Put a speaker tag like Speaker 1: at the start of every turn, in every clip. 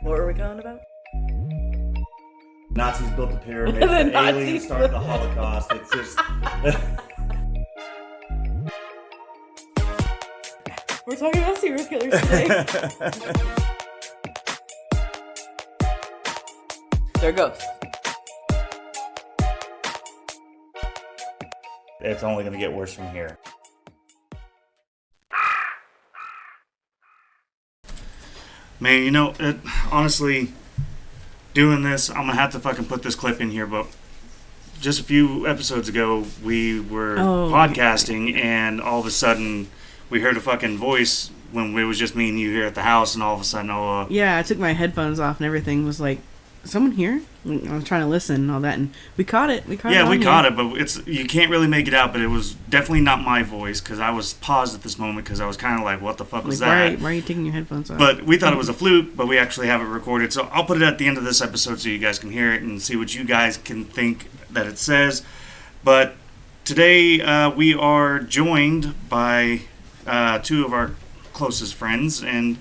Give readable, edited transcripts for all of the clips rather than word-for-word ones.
Speaker 1: What were we going about?
Speaker 2: Nazis built the pyramids, the aliens started the Holocaust. It's just...
Speaker 1: We're talking about serial killers today. They're ghosts.
Speaker 2: It's only going to get worse from here. Man, you know, honestly, doing this, I'm going to have to fucking put this clip in here, but just a few episodes ago, we were podcasting, and all of a sudden, we heard a fucking voice when it was just me and you here at the house, and all of a sudden,
Speaker 1: yeah, I took my headphones off, and everything was like, someone here? I was trying to listen and all that, and we caught it. We caught it,
Speaker 2: but you can't really make it out, but it was definitely not my voice, because I was paused at this moment, because I was kind of like, what the fuck was that?
Speaker 1: Why are you taking your headphones off?
Speaker 2: But we thought it was a fluke, but we actually have it recorded, so I'll put it at the end of this episode so you guys can hear it and see what you guys can think that it says. But today we are joined by two of our closest friends, and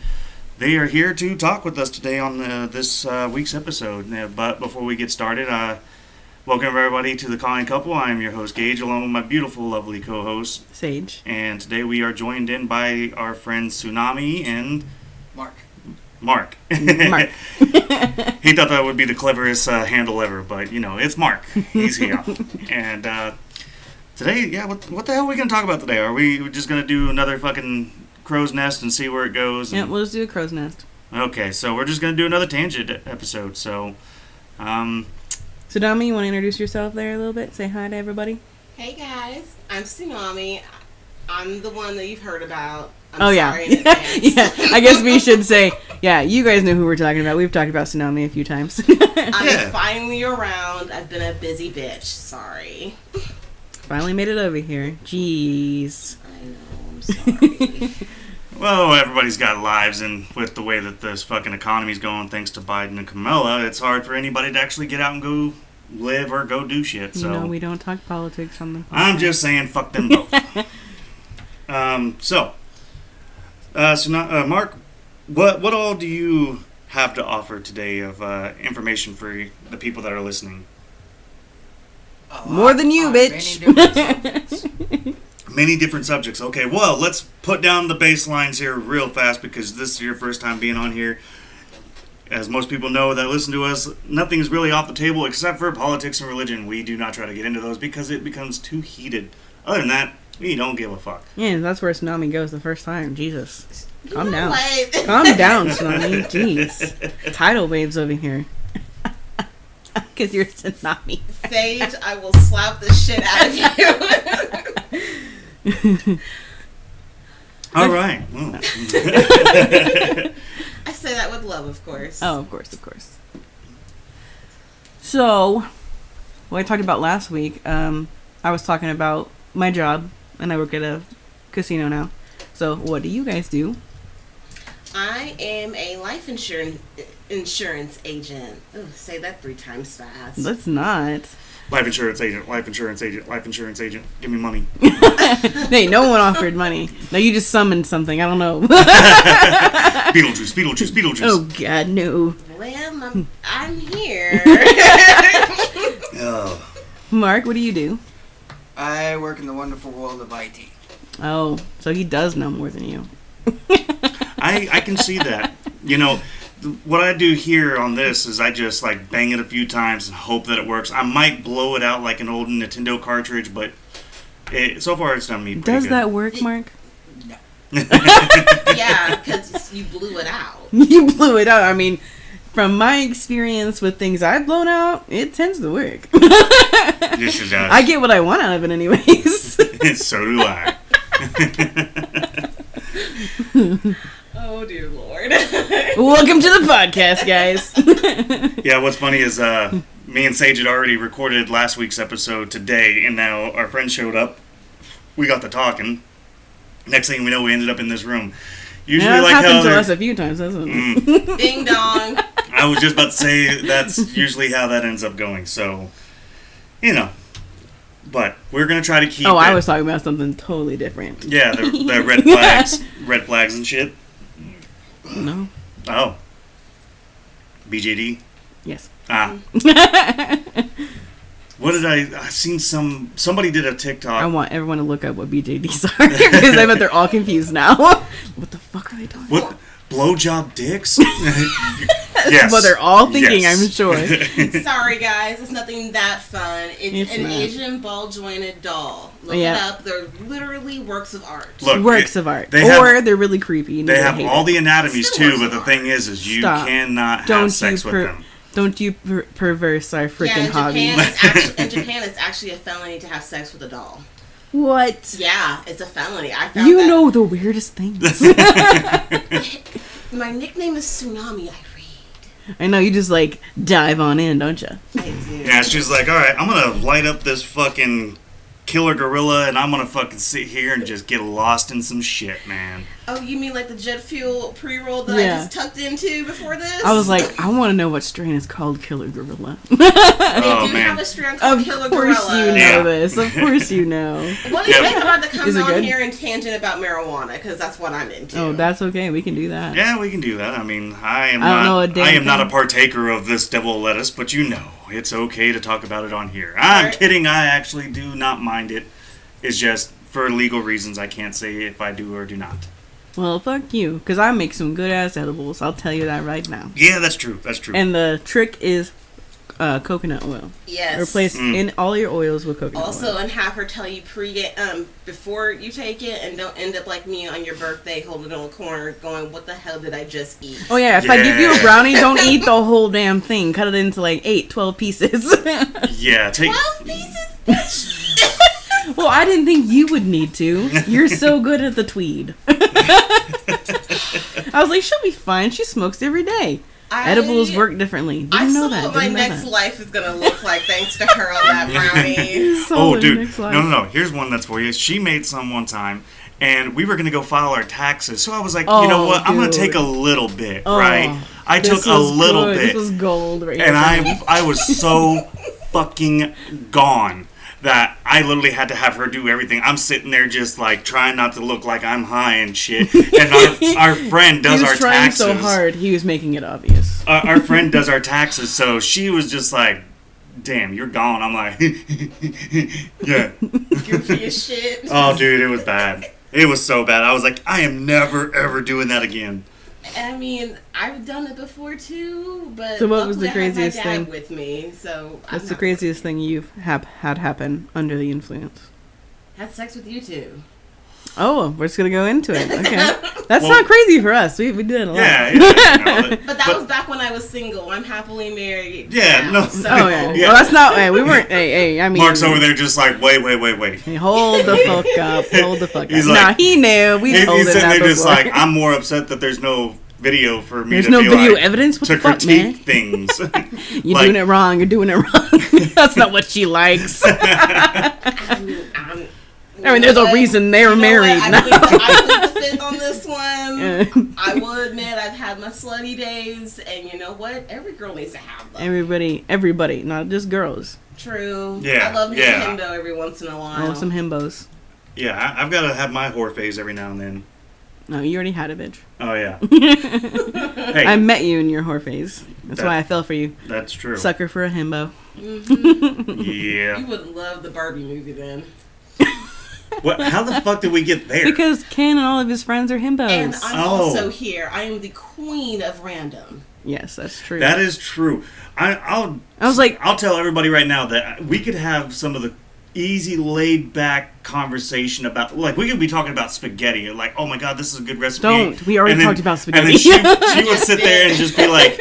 Speaker 2: they are here to talk with us today on this week's episode. But before we get started, welcome everybody to The Calling Couple. I am your host, Gage, along with my beautiful, lovely co-host,
Speaker 1: Sage.
Speaker 2: And today we are joined in by our friends Tsunami and...
Speaker 3: Mark.
Speaker 2: Mark. He thought that would be the cleverest handle ever, but, you know, it's Mark. He's here. And today, yeah, what the hell are we going to talk about today? Are we just going to do another fucking crow's nest and see where it goes?
Speaker 1: Yeah, we'll just do a crow's nest.
Speaker 2: Okay, so we're just going to do another tangent episode, so...
Speaker 1: Tsunami, you want to introduce yourself there a little bit? Say hi to everybody.
Speaker 3: Hey guys, I'm Tsunami. I'm the one that you've heard about. I'm
Speaker 1: sorry
Speaker 3: in advance.
Speaker 1: Yeah, I guess we should say, yeah, you guys know who we're talking about. We've talked about Tsunami a few times.
Speaker 3: I'm finally around. I've been a busy bitch. Sorry.
Speaker 1: Finally made it over here. Jeez.
Speaker 3: I know, I'm sorry.
Speaker 2: Well, everybody's got lives, and with the way that this fucking economy's going, thanks to Biden and Kamala, it's hard for anybody to actually get out and go live or go do shit. So
Speaker 1: no, we don't talk politics on the podcast.
Speaker 2: I'm just saying, fuck them both. Mark, what all do you have to offer today of information for the people that are listening?
Speaker 1: More than you, bitch.
Speaker 2: Many different subjects. Okay, well, let's put down the baselines here real fast, because this is your first time being on here. As most people know that listen to us, nothing's really off the table except for politics and religion. We do not try to get into those because it becomes too heated. Other than that, we don't give a fuck.
Speaker 1: Yeah, that's where Tsunami goes the first time. Jesus. Calm
Speaker 3: You know
Speaker 1: down.
Speaker 3: what?
Speaker 1: Calm down, Tsunami. Jeez. Tidal waves over here. Because you're Tsunami.
Speaker 3: Sage, I will slap the shit out of you.
Speaker 2: All right. Well.
Speaker 3: I say that with love, of course.
Speaker 1: Oh, of course. So, what I talked about last week, I was talking about my job, and I work at a casino now. So, what do you guys do?
Speaker 3: I am a life insurance agent. Ooh, say that 3 times fast.
Speaker 1: Let's not.
Speaker 2: Life insurance agent. Give me money.
Speaker 1: Hey, no one offered money. No, you just summoned something. I don't know.
Speaker 2: Beetlejuice.
Speaker 1: Oh, God, no.
Speaker 3: Well, I'm here.
Speaker 2: Oh.
Speaker 1: Mark, what do you do?
Speaker 4: I work in the wonderful world of IT.
Speaker 1: Oh, so he does know more than you.
Speaker 2: I can see that. You know, what I do here on this is I just like bang it a few times and hope that it works. I might blow it out like an old Nintendo cartridge, but so far it's done me pretty
Speaker 1: Does
Speaker 2: good.
Speaker 1: that work, Mark?
Speaker 4: No.
Speaker 3: Yeah, because you blew it out.
Speaker 1: You blew it out. I mean, from my experience with things I've blown out, it tends to work.
Speaker 2: Yes, it does.
Speaker 1: I get what I want out of it anyways.
Speaker 2: So do I.
Speaker 3: Oh, dear Lord.
Speaker 1: Welcome to the podcast, guys.
Speaker 2: Yeah, what's funny is me and Sage had already recorded last week's episode today, and now our friend showed up. We got to talking. Next thing we know, we ended up in this room. Usually,
Speaker 1: That's
Speaker 2: like
Speaker 1: happened
Speaker 2: how
Speaker 1: to us a few times, hasn't it?
Speaker 3: Ding dong.
Speaker 2: I was just about to say that's usually how that ends up going. So, you know. But we're going to try to keep
Speaker 1: I was talking about something totally different.
Speaker 2: Yeah, the red flags and shit.
Speaker 1: No.
Speaker 2: Oh. BJD?
Speaker 1: Yes.
Speaker 2: Ah. What did I seen somebody did a TikTok.
Speaker 1: I want everyone to look up what BJDs are because I bet they're all confused now. What the fuck are they talking about?
Speaker 2: What? Blowjob dicks?
Speaker 1: That's what they're all thinking,
Speaker 2: Yes.
Speaker 1: I'm sure.
Speaker 3: Sorry, guys. It's nothing that fun. It's an
Speaker 1: not.
Speaker 3: Asian ball-jointed doll. Look
Speaker 1: Yeah.
Speaker 3: it up. They're literally works of art.
Speaker 2: Look,
Speaker 1: Works of art.
Speaker 2: they
Speaker 1: Or
Speaker 2: have-
Speaker 1: they're really creepy. And
Speaker 2: They
Speaker 1: you
Speaker 2: have
Speaker 1: hate
Speaker 2: all
Speaker 1: it.
Speaker 2: the anatomies
Speaker 3: Still
Speaker 2: too,
Speaker 3: works
Speaker 2: but
Speaker 3: of
Speaker 2: the
Speaker 3: art.
Speaker 2: thing is you
Speaker 1: Stop.
Speaker 2: cannot
Speaker 1: Don't
Speaker 2: have sex
Speaker 1: you
Speaker 2: with them.
Speaker 1: Don't you perverse our freaking
Speaker 3: Yeah,
Speaker 1: hobby.
Speaker 3: in Japan, it's actually a felony to have sex with a doll.
Speaker 1: What?
Speaker 3: Yeah, it's a felony. I found
Speaker 1: You
Speaker 3: that.
Speaker 1: know the weirdest things.
Speaker 3: My nickname is Tsunami. I read.
Speaker 1: I know, you just like dive on in, don't you?
Speaker 3: I do.
Speaker 2: Yeah, she's like, all right, I'm gonna light up this fucking killer gorilla, and I'm gonna fucking sit here and just get lost in some shit, man.
Speaker 3: Oh, you mean like the jet fuel pre-roll that
Speaker 1: Yeah.
Speaker 3: I just tucked into before this?
Speaker 1: I was like, I want to know what strain is called Killer Gorilla.
Speaker 3: They
Speaker 2: Oh
Speaker 3: do
Speaker 2: man,
Speaker 3: have a strain called
Speaker 1: Of
Speaker 3: Killer
Speaker 1: course
Speaker 3: Gorilla.
Speaker 1: you know
Speaker 2: Yeah.
Speaker 1: this. Of course you know.
Speaker 3: What do you
Speaker 2: Yeah.
Speaker 3: think about to come
Speaker 1: Is it
Speaker 3: on
Speaker 1: good?
Speaker 3: here and tangent about marijuana? Because that's what I'm into.
Speaker 1: Oh, that's okay. We can do that.
Speaker 2: yeah, we can do that. I mean, I
Speaker 1: I don't know a damn
Speaker 2: I am not a
Speaker 1: thing.
Speaker 2: partaker of this devil lettuce, but you know, it's okay to talk about it on here. I'm
Speaker 3: Alright.
Speaker 2: kidding. I actually do not mind it. It's just for legal reasons I can't say if I do or do not.
Speaker 1: Well, fuck you. Because I make some good ass edibles. I'll tell you that right now.
Speaker 2: Yeah, that's true. That's true.
Speaker 1: And the trick is coconut oil.
Speaker 3: Yes.
Speaker 1: Replace in all your oils with coconut
Speaker 3: Also,
Speaker 1: oil.
Speaker 3: and have her tell you before you take it, and don't end up like me on your birthday, holding it on a corner, going, "What the hell did I just eat?"
Speaker 1: Oh yeah, if I give you a
Speaker 2: Yeah.
Speaker 1: brownie, don't eat the whole damn thing. Cut it into like 12 pieces.
Speaker 2: Yeah, take
Speaker 3: 12 pieces.
Speaker 1: Well, I didn't think you would need to. You're so good at the tweed. I was like, she'll be fine. She smokes every day. Edibles work differently. Didn't
Speaker 3: I
Speaker 1: know
Speaker 3: saw
Speaker 1: that.
Speaker 3: what my
Speaker 1: Didn't know
Speaker 3: next
Speaker 1: that.
Speaker 3: life is gonna look like thanks to her on that brownie.
Speaker 1: So
Speaker 2: Oh,
Speaker 1: the
Speaker 2: dude.
Speaker 1: next life.
Speaker 2: No. Here's one that's for you. She made some one time, and we were going to go file our taxes. So I was like, you know
Speaker 1: Oh,
Speaker 2: what? I'm going to
Speaker 1: dude.
Speaker 2: take a little bit,
Speaker 1: Oh,
Speaker 2: right? I
Speaker 1: This
Speaker 2: took a
Speaker 1: was
Speaker 2: little
Speaker 1: good.
Speaker 2: bit.
Speaker 1: This was gold right
Speaker 2: And
Speaker 1: here.
Speaker 2: I was so fucking gone that I literally had to have her do everything. I'm sitting there just like trying not to look like I'm high and shit. And our friend does
Speaker 1: He was
Speaker 2: our
Speaker 1: trying
Speaker 2: taxes.
Speaker 1: so hard, he was making it obvious.
Speaker 2: Our friend does our taxes, so she was just like, "Damn, you're gone." I'm like, "Yeah."
Speaker 3: Goofy as shit.
Speaker 2: Oh, dude, it was bad. It was so bad. I was like, I am never ever doing that again.
Speaker 3: I mean, I've done it before too, but
Speaker 1: So what was the
Speaker 3: luckily I had
Speaker 1: craziest
Speaker 3: my dad
Speaker 1: thing?
Speaker 3: with me? So
Speaker 1: What's the craziest thing you've had happen under the influence?
Speaker 3: Had sex with you too.
Speaker 1: Oh, we're just gonna go into it. Okay, that's
Speaker 2: Well-
Speaker 1: not crazy for us. We did it a lot.
Speaker 2: Yeah, you know,
Speaker 3: But that was back when I was single. I'm happily married.
Speaker 2: Yeah,
Speaker 3: now,
Speaker 2: no.
Speaker 3: So.
Speaker 1: Oh yeah.
Speaker 2: Yeah.
Speaker 1: Well, that's not. Hey, we weren't. Hey, I mean.
Speaker 2: Mark's over there just like, wait.
Speaker 1: Hey, hold the fuck up. Hold the fuck
Speaker 2: He's
Speaker 1: up.
Speaker 2: like-
Speaker 1: nah, he knew. We
Speaker 2: He's
Speaker 1: told him
Speaker 2: sitting
Speaker 1: that
Speaker 2: there just
Speaker 1: before.
Speaker 2: like, I'm more upset that there's no video for me
Speaker 1: There's
Speaker 2: to
Speaker 1: no
Speaker 2: be
Speaker 1: video
Speaker 2: like,
Speaker 1: evidence. What
Speaker 2: to
Speaker 1: the fuck, man?
Speaker 2: critique things.
Speaker 1: You're
Speaker 2: Like-
Speaker 1: doing it wrong. You're doing it wrong. That's not what she likes. I mean, there's a reason they're married.
Speaker 3: I plead the fifth on this one.
Speaker 1: Uh,
Speaker 3: I will admit I've had my slutty days, and you know what? Every girl needs to have them.
Speaker 1: everybody, not just girls.
Speaker 3: True.
Speaker 2: Yeah,
Speaker 3: I love me
Speaker 2: yeah.
Speaker 3: a himbo every once in a while.
Speaker 1: I love some himbos.
Speaker 2: Yeah, I've got to have my whore phase every now and then.
Speaker 1: No, you already had a bitch.
Speaker 2: Oh, yeah. Hey,
Speaker 1: I met you in your whore phase. That's
Speaker 2: That-
Speaker 1: why I fell for you.
Speaker 2: that's true.
Speaker 1: Sucker for a himbo.
Speaker 2: Yeah.
Speaker 3: You would love the Barbie movie then.
Speaker 2: What? How the fuck did we get there?
Speaker 1: Because Ken and all of his friends are himbos.
Speaker 3: And I'm
Speaker 2: Oh.
Speaker 3: also here. I am the queen of random.
Speaker 1: Yes, that's true.
Speaker 2: That is true.
Speaker 1: I was like,
Speaker 2: I'll tell everybody right now that we could have some of the easy, laid back conversation about, like, we could be talking about spaghetti. Like, oh my god, this is a good recipe.
Speaker 1: don't. We already
Speaker 2: And then-
Speaker 1: talked about
Speaker 2: And
Speaker 1: spaghetti.
Speaker 2: then she would sit there and just be like,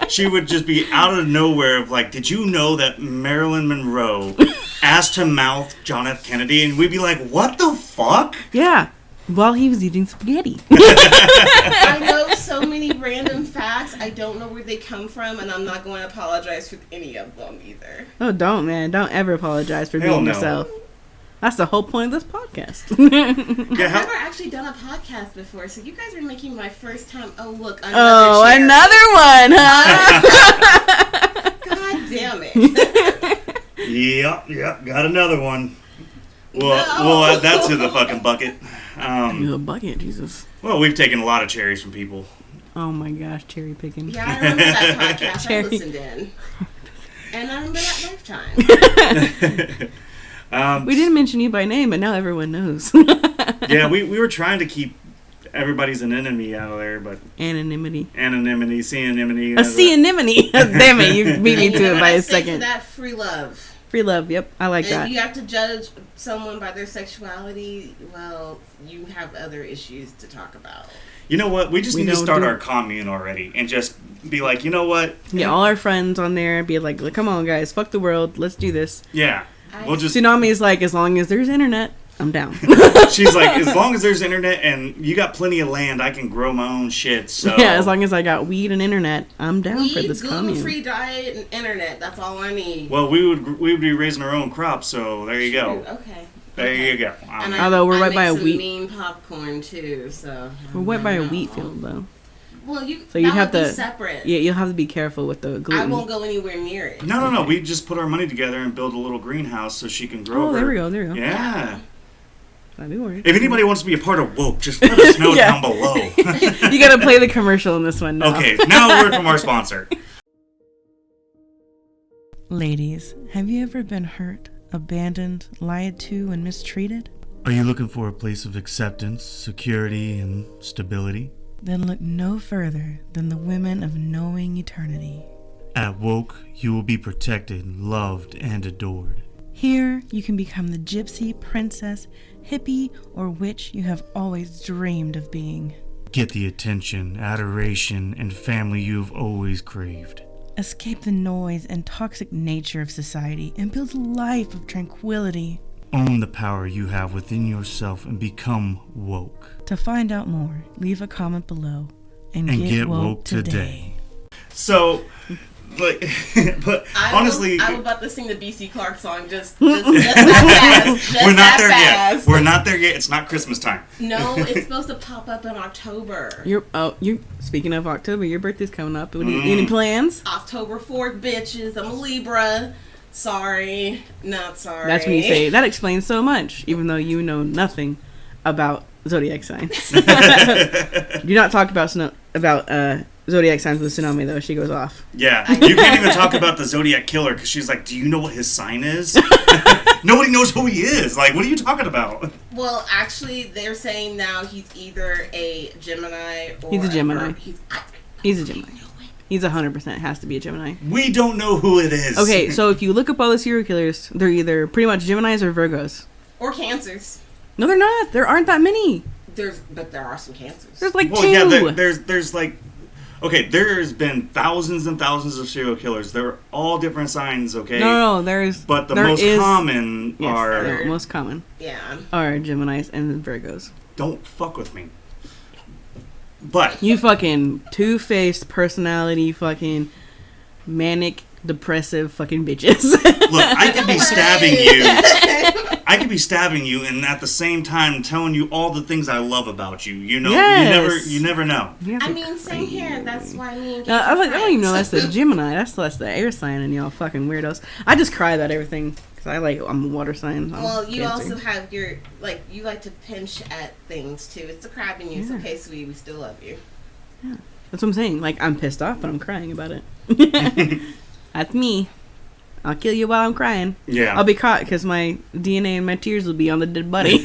Speaker 2: she would just be out of nowhere of like, did you know that Marilyn Monroe asked to mouth John F. Kennedy? And we'd be like, what the fuck?
Speaker 1: Yeah, while he was eating spaghetti.
Speaker 3: I know so many random facts. I don't know where they come from, and I'm not going to apologize for any of them either.
Speaker 1: Oh, don't, man. Don't ever apologize for
Speaker 2: Hell
Speaker 1: being
Speaker 2: no.
Speaker 1: yourself. That's the whole point of this podcast.
Speaker 2: Yeah,
Speaker 3: I've
Speaker 2: how,
Speaker 3: never actually done a podcast before, so you guys are making my first time. Oh, look,
Speaker 1: Oh,
Speaker 3: cherry.
Speaker 1: another one, huh?
Speaker 3: God damn it.
Speaker 2: yep, got another one. Well,
Speaker 3: No.
Speaker 2: we'll add that to the fucking bucket.
Speaker 1: A bucket, Jesus.
Speaker 2: Well, we've taken a lot of cherries from people.
Speaker 1: Oh my gosh, cherry picking.
Speaker 3: Yeah, I remember that podcast. I
Speaker 1: Cherry.
Speaker 3: listened in. And I remember that Lifetime.
Speaker 1: We didn't mention you by name, but now everyone knows.
Speaker 2: Yeah, we were trying to keep everybody's anonymity out of there, but
Speaker 1: Anonymity.
Speaker 2: Sea-anemone.
Speaker 1: A sea-anemone. Damn it, you beat me to it by a
Speaker 3: Stick to
Speaker 1: second.
Speaker 3: that free love.
Speaker 1: Free love, yep. I like
Speaker 3: And
Speaker 1: that.
Speaker 3: if you have to judge someone by their sexuality, well, you have other issues to talk about.
Speaker 2: You know what? We just
Speaker 1: We
Speaker 2: need to
Speaker 1: don't
Speaker 2: start
Speaker 1: do-
Speaker 2: our commune already and just be like, you know what?
Speaker 1: Yeah, all our friends on there be like, come on, guys, fuck the world, let's do this.
Speaker 2: Yeah. We'll just.
Speaker 1: Tsunami is like, as long as there's internet, I'm down.
Speaker 2: She's like, as long as there's internet and you got plenty of land, I can grow my own shit. So
Speaker 1: Yeah, as long as I got weed and internet, I'm down for
Speaker 3: Weed,
Speaker 1: this commune.
Speaker 3: gluten-free diet, and internet. That's all I need.
Speaker 2: Well, we would be raising our own crops, so there you go.
Speaker 3: Okay.
Speaker 2: There you go.
Speaker 3: And
Speaker 1: Although we're
Speaker 3: I
Speaker 1: right
Speaker 3: make
Speaker 1: by a
Speaker 3: some
Speaker 1: wheat-
Speaker 3: mean popcorn too, so
Speaker 1: We're wet by a wheat field, though.
Speaker 3: Well,
Speaker 1: So you'd
Speaker 3: that
Speaker 1: have
Speaker 3: would be
Speaker 1: to-
Speaker 3: separate.
Speaker 1: Yeah, you'll have to be careful with the
Speaker 3: I
Speaker 1: gluten.
Speaker 3: won't go anywhere near it.
Speaker 2: No. We just put our money together and build a little greenhouse so she can grow.
Speaker 1: Oh, there we go.
Speaker 2: Yeah.
Speaker 1: I'd be worried.
Speaker 2: If anybody wants to be a part of Woke, just let us know
Speaker 1: Yeah.
Speaker 2: down below.
Speaker 1: You gotta play the commercial in this one now.
Speaker 2: Okay, now a word from our sponsor.
Speaker 1: Ladies, have you ever been hurt, abandoned, lied to, and mistreated?
Speaker 2: Are you looking for a place of acceptance, security, and stability?
Speaker 1: Then look no further than the women of knowing eternity.
Speaker 2: At Woke, you will be protected, loved, and adored.
Speaker 1: Here, you can become the gypsy, princess, hippie, or witch you have always dreamed of being.
Speaker 2: Get the attention, adoration, and family you've always craved.
Speaker 1: Escape the noise and toxic nature of society and build a life of tranquility.
Speaker 2: Own the power you have within yourself and become woke.
Speaker 1: To find out more, leave a comment below and,
Speaker 2: Get woke today. So, like, but honestly,
Speaker 3: I was about to sing the BC Clark song. Just that fast. Just
Speaker 2: we're not
Speaker 3: that
Speaker 2: there
Speaker 3: fast.
Speaker 2: yet. We're not there yet. It's not Christmas time.
Speaker 3: No, it's supposed to pop up in October.
Speaker 1: You speaking of October, your birthday's coming up. Any plans?
Speaker 3: October 4th, bitches. I'm a Libra. Sorry, not sorry.
Speaker 1: That's when you say that explains so much, even though you know nothing about zodiac signs. Do not talk about zodiac signs with Tsunami though. She goes off.
Speaker 2: Yeah, you can't even talk about the Zodiac Killer because she's like, do you know what his sign is? Nobody knows who he is. Like, what are you talking about?
Speaker 3: Well, actually, they're saying now he's either a Gemini or
Speaker 1: He's a Gemini. He's a
Speaker 3: I
Speaker 1: Gemini.
Speaker 3: know it.
Speaker 1: He's 100% has to be a Gemini.
Speaker 2: We don't know who it is.
Speaker 1: Okay, so if you look up all the serial killers, they're either pretty much Geminis or Virgos.
Speaker 3: Or Cancers.
Speaker 1: No, they're not. There aren't that many.
Speaker 3: But there are some Cancers.
Speaker 1: There's like
Speaker 2: Well,
Speaker 1: two.
Speaker 2: yeah, there's like, okay, there's been thousands and thousands of serial killers. They're all different signs, okay?
Speaker 1: No, there's.
Speaker 2: But the
Speaker 1: there
Speaker 2: most
Speaker 1: is-
Speaker 2: common
Speaker 1: Yes,
Speaker 2: are,
Speaker 1: the most common
Speaker 3: Yeah.
Speaker 1: are Geminis and Virgos.
Speaker 2: don't fuck with me. But,
Speaker 1: You fucking two-faced personality, fucking manic, depressive fucking bitches.
Speaker 2: look, I could be stabbing you. I could be stabbing you and at the same time telling you all the things I love about you. You know,
Speaker 1: Yes.
Speaker 2: you never know.
Speaker 1: You guys
Speaker 3: I
Speaker 1: are
Speaker 3: mean, same
Speaker 1: crazy.
Speaker 3: here. That's why me and
Speaker 1: I don't even know that's the Gemini. That's the air sign, and y'all fucking weirdos. I just cry about everything because I'm a water sign. I'm
Speaker 3: Well, you
Speaker 1: Cancer.
Speaker 3: also have your, like, you like to pinch at things, too. It's the crab in you. It's
Speaker 1: Yeah.
Speaker 3: okay, sweetie. We still love you.
Speaker 1: That's what I'm saying. Like, I'm pissed off, but I'm crying about it. That's me. I'll kill you while I'm crying.
Speaker 2: Yeah.
Speaker 1: I'll be caught because my DNA and my tears will be on the dead body.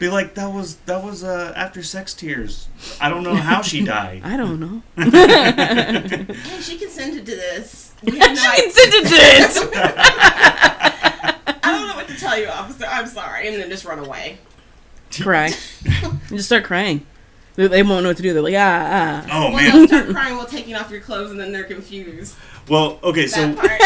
Speaker 2: Be like, that was after sex tears. I don't know how she died.
Speaker 1: I don't know.
Speaker 3: Hey, she consented to this. We have no
Speaker 1: She consented to it.
Speaker 3: I don't know what to tell you, officer. I'm sorry. And then just run away.
Speaker 1: Cry. Just start crying. They won't know what to do. They're like, ah.
Speaker 2: Oh,
Speaker 3: Well,
Speaker 2: man.
Speaker 3: they'll start crying while taking off your clothes, and then they're confused.
Speaker 2: Well, okay, so
Speaker 3: That part.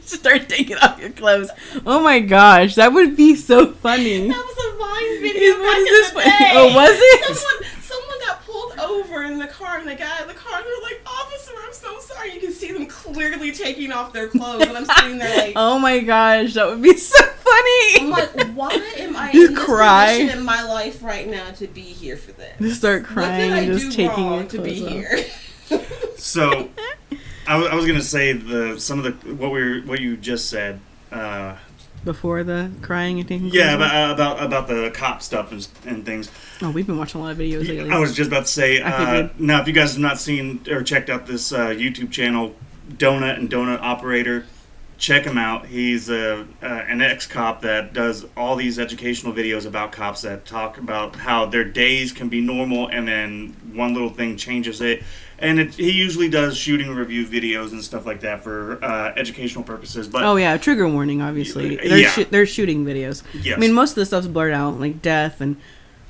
Speaker 1: Start taking off your clothes. Oh my gosh, that would be so funny.
Speaker 3: That was a Vine video
Speaker 1: What
Speaker 3: back
Speaker 1: is
Speaker 3: in
Speaker 1: this
Speaker 3: the
Speaker 1: one?
Speaker 3: day.
Speaker 1: Oh, was it?
Speaker 3: Someone got pulled over in the car, and the guy in the car, they're like, "Officer, I'm so sorry." You can see them clearly taking off their clothes, and I'm sitting there like,
Speaker 1: Oh my gosh, that would be so funny.
Speaker 3: I'm like, why am I
Speaker 1: You
Speaker 3: in this
Speaker 1: cry.
Speaker 3: position in my life right now to be here for this?
Speaker 1: Just start
Speaker 3: What
Speaker 1: crying
Speaker 3: did I
Speaker 1: and just
Speaker 3: do
Speaker 1: taking your
Speaker 3: wrong to be
Speaker 1: clothes off.
Speaker 3: here?
Speaker 2: So, I was gonna say some of the what you just said.
Speaker 1: Before the crying and taking.
Speaker 2: Yeah, about the cop stuff and things.
Speaker 1: Oh, we've been watching a lot of videos lately.
Speaker 2: I was just about to say.
Speaker 1: figured.
Speaker 2: Now, if you guys have not seen or checked out this YouTube channel, Donut and Donut Operator, check him out. He's an ex-cop that does all these educational videos about cops that talk about how their days can be normal and then one little thing changes it. And he usually does shooting review videos and stuff like that for educational purposes. But
Speaker 1: Oh yeah, trigger warning. Obviously,
Speaker 2: Yeah.
Speaker 1: they're shooting videos.
Speaker 2: Yes.
Speaker 1: I mean, most of the stuff's blurred out, like death and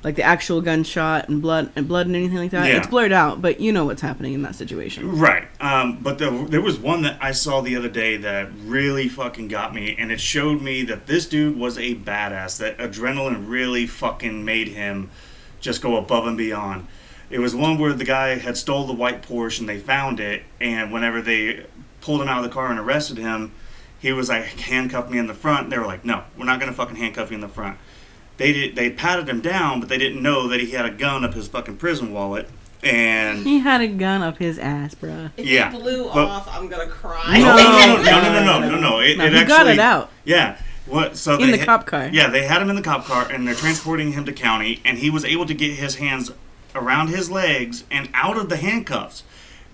Speaker 1: like the actual gunshot and blood and anything like that.
Speaker 2: Yeah.
Speaker 1: It's blurred out, but you know what's happening in that situation.
Speaker 2: Right. But there was one that I saw the other day that really fucking got me, and it showed me that this dude was a badass, that adrenaline really fucking made him just go above and beyond. It was one where the guy had stole the white Porsche and they found it, and whenever they pulled him out of the car and arrested him, he was like, handcuff me in the front. They were like, no, we're not going to fucking handcuff you in the front. They patted him down, but they didn't know that he had a gun up his fucking prison wallet. And
Speaker 1: He had a gun up his ass, bruh.
Speaker 3: If
Speaker 2: Yeah,
Speaker 3: he blew
Speaker 2: but-
Speaker 3: off, I'm gonna cry.
Speaker 2: No. It
Speaker 1: he
Speaker 2: actually
Speaker 1: got it out
Speaker 2: Yeah. What? So
Speaker 1: in the cop car.
Speaker 2: Yeah, they had him in the cop car, and they're transporting him to county, and he was able to get his hands around his legs and out of the handcuffs.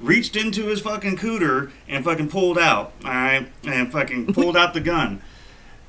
Speaker 2: Reached into his fucking cooter and fucking pulled out, alright? And fucking pulled out the gun.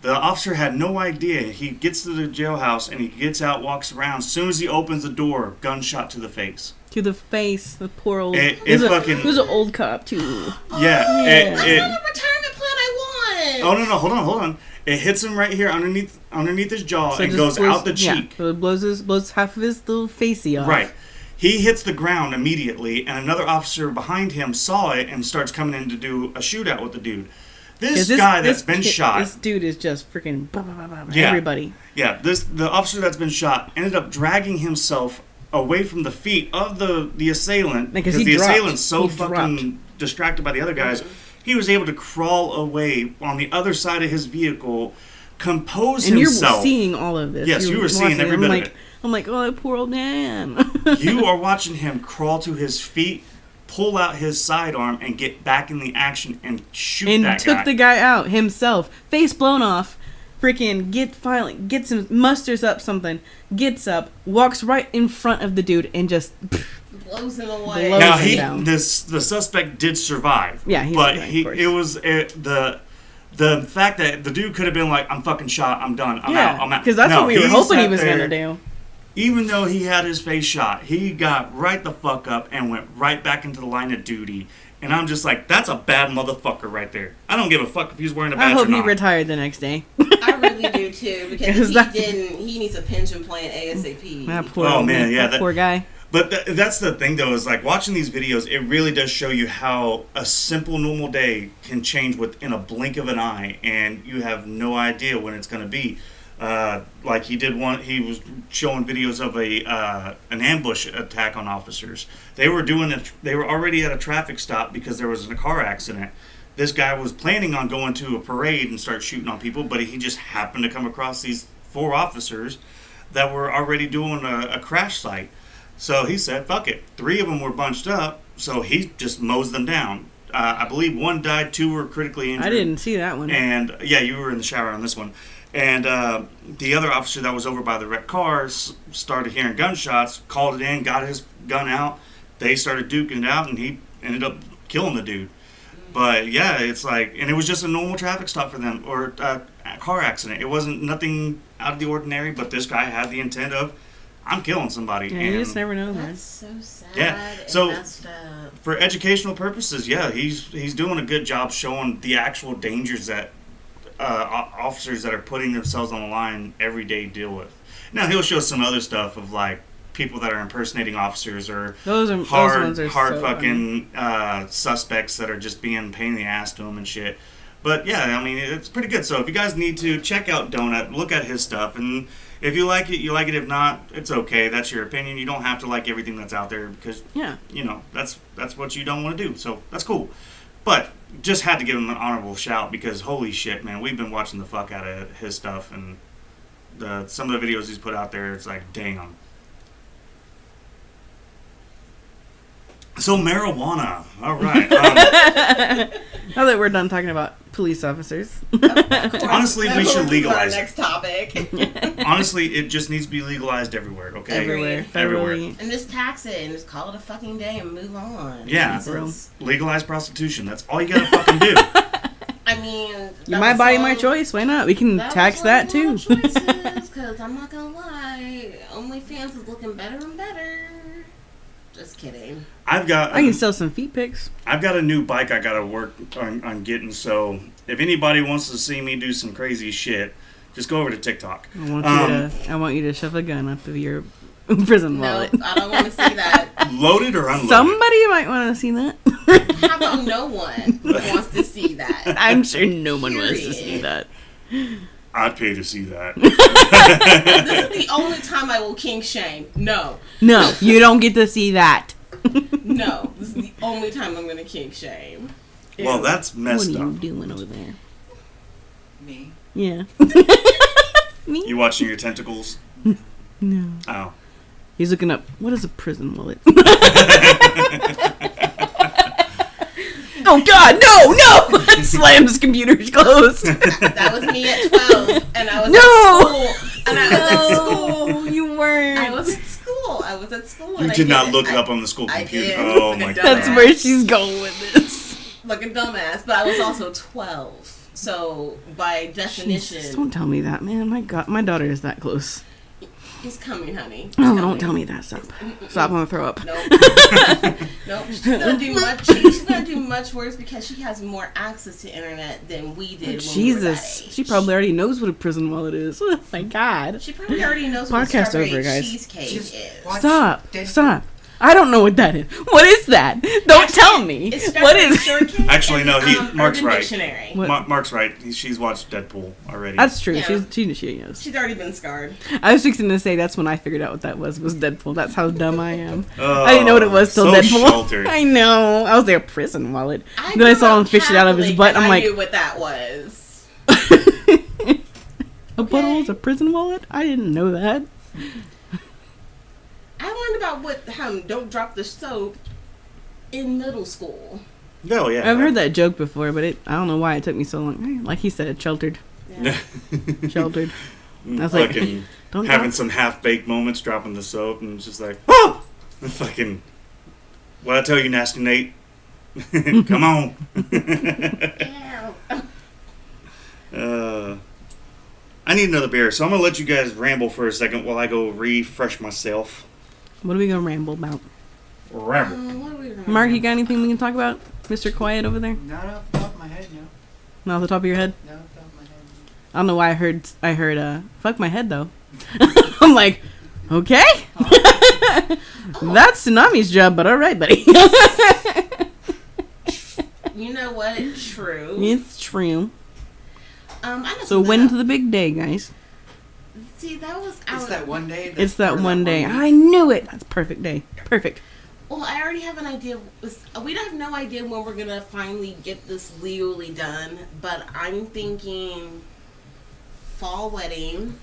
Speaker 2: The officer had no idea. He gets to the jailhouse and he gets out, walks around. As soon as he opens the door, gunshot to the face.
Speaker 1: To the face, the poor old.
Speaker 2: It
Speaker 1: he was
Speaker 2: fucking-
Speaker 1: he was an old cop too.
Speaker 2: Yeah.
Speaker 1: Yeah.
Speaker 3: That's not the retirement plan I want.
Speaker 2: Oh no, hold on. It hits him right here underneath his jaw
Speaker 1: So it
Speaker 2: and
Speaker 1: just
Speaker 2: goes
Speaker 1: blows-
Speaker 2: out the cheek.
Speaker 1: Yeah, so it blows half of his little facey off.
Speaker 2: Right. He hits the ground immediately, and another officer behind him saw it and starts coming in to do a shootout with the dude. This guy that's been shot.
Speaker 1: This dude is just freaking
Speaker 2: Yeah.
Speaker 1: everybody.
Speaker 2: Yeah, the officer that's been shot ended up dragging himself away from the feet of the assailant
Speaker 1: Because
Speaker 2: because
Speaker 1: he
Speaker 2: the
Speaker 1: dropped.
Speaker 2: assailant's so
Speaker 1: He
Speaker 2: fucking
Speaker 1: dropped.
Speaker 2: distracted by the other guys. He was able to crawl away on the other side of his vehicle, compose
Speaker 1: And
Speaker 2: himself.
Speaker 1: you're seeing all of this.
Speaker 2: Yes, you were seeing
Speaker 1: watching it.
Speaker 2: every
Speaker 1: I'm
Speaker 2: bit of
Speaker 1: like,
Speaker 2: it.
Speaker 1: I'm like, oh, that poor old man.
Speaker 2: You are watching him crawl to his feet, pull out his sidearm, and get back in the action and shoot
Speaker 1: and
Speaker 2: that
Speaker 1: took
Speaker 2: guy.
Speaker 1: the guy out himself, face blown off. Freaking gets him, musters up something, gets up, walks right in front of the dude, and just
Speaker 3: Blows him away.
Speaker 1: Blows
Speaker 2: Now
Speaker 1: him down.
Speaker 2: the suspect did survive.
Speaker 1: Yeah, he
Speaker 2: but
Speaker 1: survived, of course.
Speaker 2: it was the fact that the dude could have been like, I'm fucking shot, I'm done, I'm out, I'm out.
Speaker 1: because that's
Speaker 2: No,
Speaker 1: what we were
Speaker 2: he
Speaker 1: hoping he
Speaker 2: sat
Speaker 1: was
Speaker 2: there,
Speaker 1: gonna do.
Speaker 2: Even though he had his face shot, he got right the fuck up and went right back into the line of duty. And I'm just like, that's a bad motherfucker right there. I don't give a fuck if he's wearing a badge
Speaker 1: I hope
Speaker 2: or
Speaker 1: he
Speaker 2: not.
Speaker 1: retired the next day.
Speaker 3: I really do too, because
Speaker 1: Is
Speaker 3: if
Speaker 1: that-
Speaker 3: he didn't, he needs a pension plan ASAP.
Speaker 1: That poor
Speaker 2: Oh,
Speaker 1: old
Speaker 2: man, yeah,
Speaker 1: that poor guy.
Speaker 2: But that's the thing, though, is like watching these videos, it really does show you how a simple, normal day can change within a blink of an eye, and you have no idea when it's going to be. Like he was showing videos of an ambush attack on officers. They were already at a traffic stop because there was a car accident. This guy was planning on going to a parade and start shooting on people, but he just happened to come across these 4 officers that were already doing a crash site. So he said, fuck it. 3 of them were bunched up, so he just mows them down. I believe 1 died, 2 were critically injured.
Speaker 1: I didn't see that one.
Speaker 2: And, yeah, you were in the shower on this one. And the other officer that was over by the wrecked car started hearing gunshots, called it in, got his gun out. They started duking it out, and he ended up killing the dude. But, yeah, it's like, and it was just a normal traffic stop for them, or a car accident. It wasn't nothing out of the ordinary, but this guy had the intent of, I'm killing somebody.
Speaker 1: Yeah,
Speaker 2: and
Speaker 1: you just never know, man.
Speaker 3: That's so sad.
Speaker 2: Yeah,
Speaker 3: And
Speaker 2: so-
Speaker 3: messed up.
Speaker 2: for educational purposes, yeah, he's doing a good job showing the actual dangers that officers that are putting themselves on the line every day deal with. Now he'll show some other stuff of like people that are impersonating officers or
Speaker 1: Those ones are
Speaker 2: hard
Speaker 1: so
Speaker 2: fucking suspects that are just being a pain in the ass to them and shit. But yeah, I mean it's pretty good. So if you guys need to check out Donut, look at his stuff, and if you like it, you like it. If not, it's okay. That's your opinion. You don't have to like everything that's out there because
Speaker 1: Yeah.
Speaker 2: you know that's what you don't want to do. So that's cool. But just had to give him an honorable shout because holy shit, man, we've been watching the fuck out of his stuff and some of the videos he's put out there. It's like damn. So marijuana. All right.
Speaker 1: Now that we're done talking about police officers.
Speaker 2: Honestly, we should legalize
Speaker 3: Next topic.
Speaker 2: Honestly, it just needs to be legalized everywhere, okay?
Speaker 1: Everywhere.
Speaker 2: Everywhere.
Speaker 3: And just tax it and just call it a fucking day and move on.
Speaker 2: Yeah.
Speaker 3: Jesus.
Speaker 2: Legalize prostitution. That's all you gotta fucking do.
Speaker 3: I mean,
Speaker 1: My body, my choice. Why not? We can tax that too.
Speaker 3: Because I'm not gonna lie, OnlyFans is looking better and better. Just kidding.
Speaker 2: I
Speaker 1: can sell some feet pics.
Speaker 2: I've got a new bike I gotta work on getting. So if anybody wants to see me do some crazy shit, just go over to TikTok.
Speaker 1: I want you to shove a gun up your prison wallet.
Speaker 3: No, I don't want to see that.
Speaker 2: Loaded or unloaded?
Speaker 1: Somebody might want to see that.
Speaker 3: How about no one wants to see that?
Speaker 1: I'm sure no one wants to see that.
Speaker 2: I'd pay to see that.
Speaker 3: This is the only time I will kink shame. No,
Speaker 1: you don't get to see that.
Speaker 3: No, this is the only time I'm gonna kink shame.
Speaker 2: Well, that's messed up.
Speaker 1: What are you doing over there?
Speaker 4: Me?
Speaker 1: Yeah. Me?
Speaker 2: You watching your tentacles?
Speaker 1: No.
Speaker 2: Oh.
Speaker 1: He's looking up, what is a prison wallet? Oh God, no! Slams his computer closed.
Speaker 3: That was me at 12, and I was at school.
Speaker 1: You weren't.
Speaker 3: I was at school.
Speaker 2: You did not look it up on the school computer.
Speaker 3: Did.
Speaker 2: Oh my God.
Speaker 1: That's where she's going with this.
Speaker 3: Like a dumbass, but I was also 12. So by definition,
Speaker 1: Jesus, don't tell me that, man. My God, my daughter is that close.
Speaker 3: he's coming, honey.
Speaker 1: Oh, don't tell me that. Stop. I'm gonna throw up.
Speaker 3: Nope. She's gonna do much. She's gonna do much worse because she has more access to internet than we did. When
Speaker 1: Jesus,
Speaker 3: we were that age.
Speaker 1: she probably already knows what a prison wallet is. Oh my God.
Speaker 3: She probably already knows what a
Speaker 1: Podcast
Speaker 3: strawberry
Speaker 1: over, guys.
Speaker 3: cheesecake is.
Speaker 1: Stop. I don't know what that is. What is that? Don't tell me. What is
Speaker 3: it?
Speaker 2: Actually, no. Mark's right.
Speaker 3: Dictionary.
Speaker 2: Mark's right. She's watched Deadpool already.
Speaker 1: That's true.
Speaker 3: Yeah.
Speaker 1: She knows.
Speaker 3: She's already been scarred.
Speaker 1: I was fixing to say that's when I figured out what that was Deadpool. That's how dumb I am. I didn't know what it was till Deadpool.
Speaker 2: Sheltered.
Speaker 1: I know. I was like, a prison wallet. Then I saw him fish it out of his butt. I'm like,
Speaker 3: I knew what that was.
Speaker 1: A butthole's a prison wallet? I didn't know that.
Speaker 3: I learned about how don't drop the soap in middle school.
Speaker 2: No, yeah.
Speaker 1: I've heard that joke before, but I don't know why it took me so long. Like he said, sheltered.
Speaker 3: Yeah.
Speaker 1: Sheltered. I was
Speaker 2: fucking
Speaker 1: like, don't
Speaker 2: having some half-baked moments, dropping the soap, and it's just like, oh! Fucking, what I tell you, Nasty Nate? Come on. I need another beer, so I'm going to let you guys ramble for a second while I go refresh myself.
Speaker 1: What are we going to ramble about?
Speaker 2: Ramble.
Speaker 1: Mark, you got anything we can talk about? Mr. Quiet over there?
Speaker 4: Not off the top of my head, no.
Speaker 1: Not off the top of your head?
Speaker 4: Not off the top of my head.
Speaker 1: I don't know why I heard, fuck my head, though. I'm like, okay. That's Tsunami's job, but alright, buddy.
Speaker 3: You know what? True.
Speaker 1: It's true.
Speaker 3: So
Speaker 1: when's the big day, guys?
Speaker 3: See, that was
Speaker 4: It's that one day.
Speaker 1: It's that one day. I knew it. That's perfect day. Perfect.
Speaker 3: Well, I already have an idea. We have no idea when we're gonna finally get this legally done, but I'm thinking fall wedding.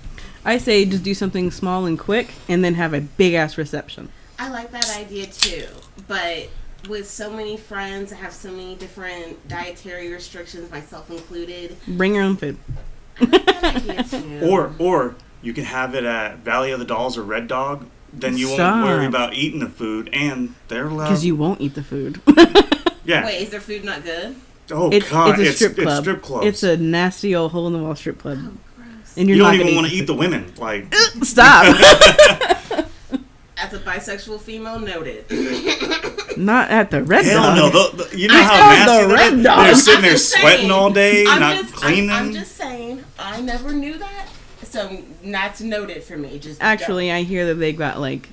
Speaker 1: I say just do something small and quick, and then have a big ass reception.
Speaker 3: I like that idea too, but with so many friends, I have so many different dietary restrictions, myself included.
Speaker 1: Bring your own food.
Speaker 3: I like that idea too.
Speaker 2: Or you can have it at Valley of the Dolls or Red Dog. Then you
Speaker 1: Stop.
Speaker 2: won't worry about eating the food, and they're allowed.
Speaker 1: Because you won't eat the food.
Speaker 2: Yeah.
Speaker 3: Wait, is their food not good?
Speaker 2: Oh
Speaker 1: It's
Speaker 2: God,
Speaker 1: a strip club.
Speaker 2: It's strip clubs.
Speaker 1: It's a nasty old hole in the wall strip club.
Speaker 3: Oh, gross.
Speaker 1: And
Speaker 2: you
Speaker 1: you're
Speaker 2: don't
Speaker 1: not
Speaker 2: even
Speaker 1: gonna
Speaker 2: want to eat the women. Like,
Speaker 1: stop.
Speaker 3: As a bisexual female, noted.
Speaker 1: Not at the Red
Speaker 2: hell
Speaker 1: Dog.
Speaker 2: no. You know
Speaker 1: I
Speaker 2: how
Speaker 1: saw
Speaker 2: nasty
Speaker 1: the
Speaker 2: they
Speaker 1: Red
Speaker 2: are?
Speaker 1: Dog.
Speaker 2: They're sitting there
Speaker 3: I'm just
Speaker 2: sweating
Speaker 3: saying.
Speaker 2: all day, not cleaning.
Speaker 3: I'm just saying. I never knew that, so that's noted for me. Just
Speaker 1: Actually, I hear that they got like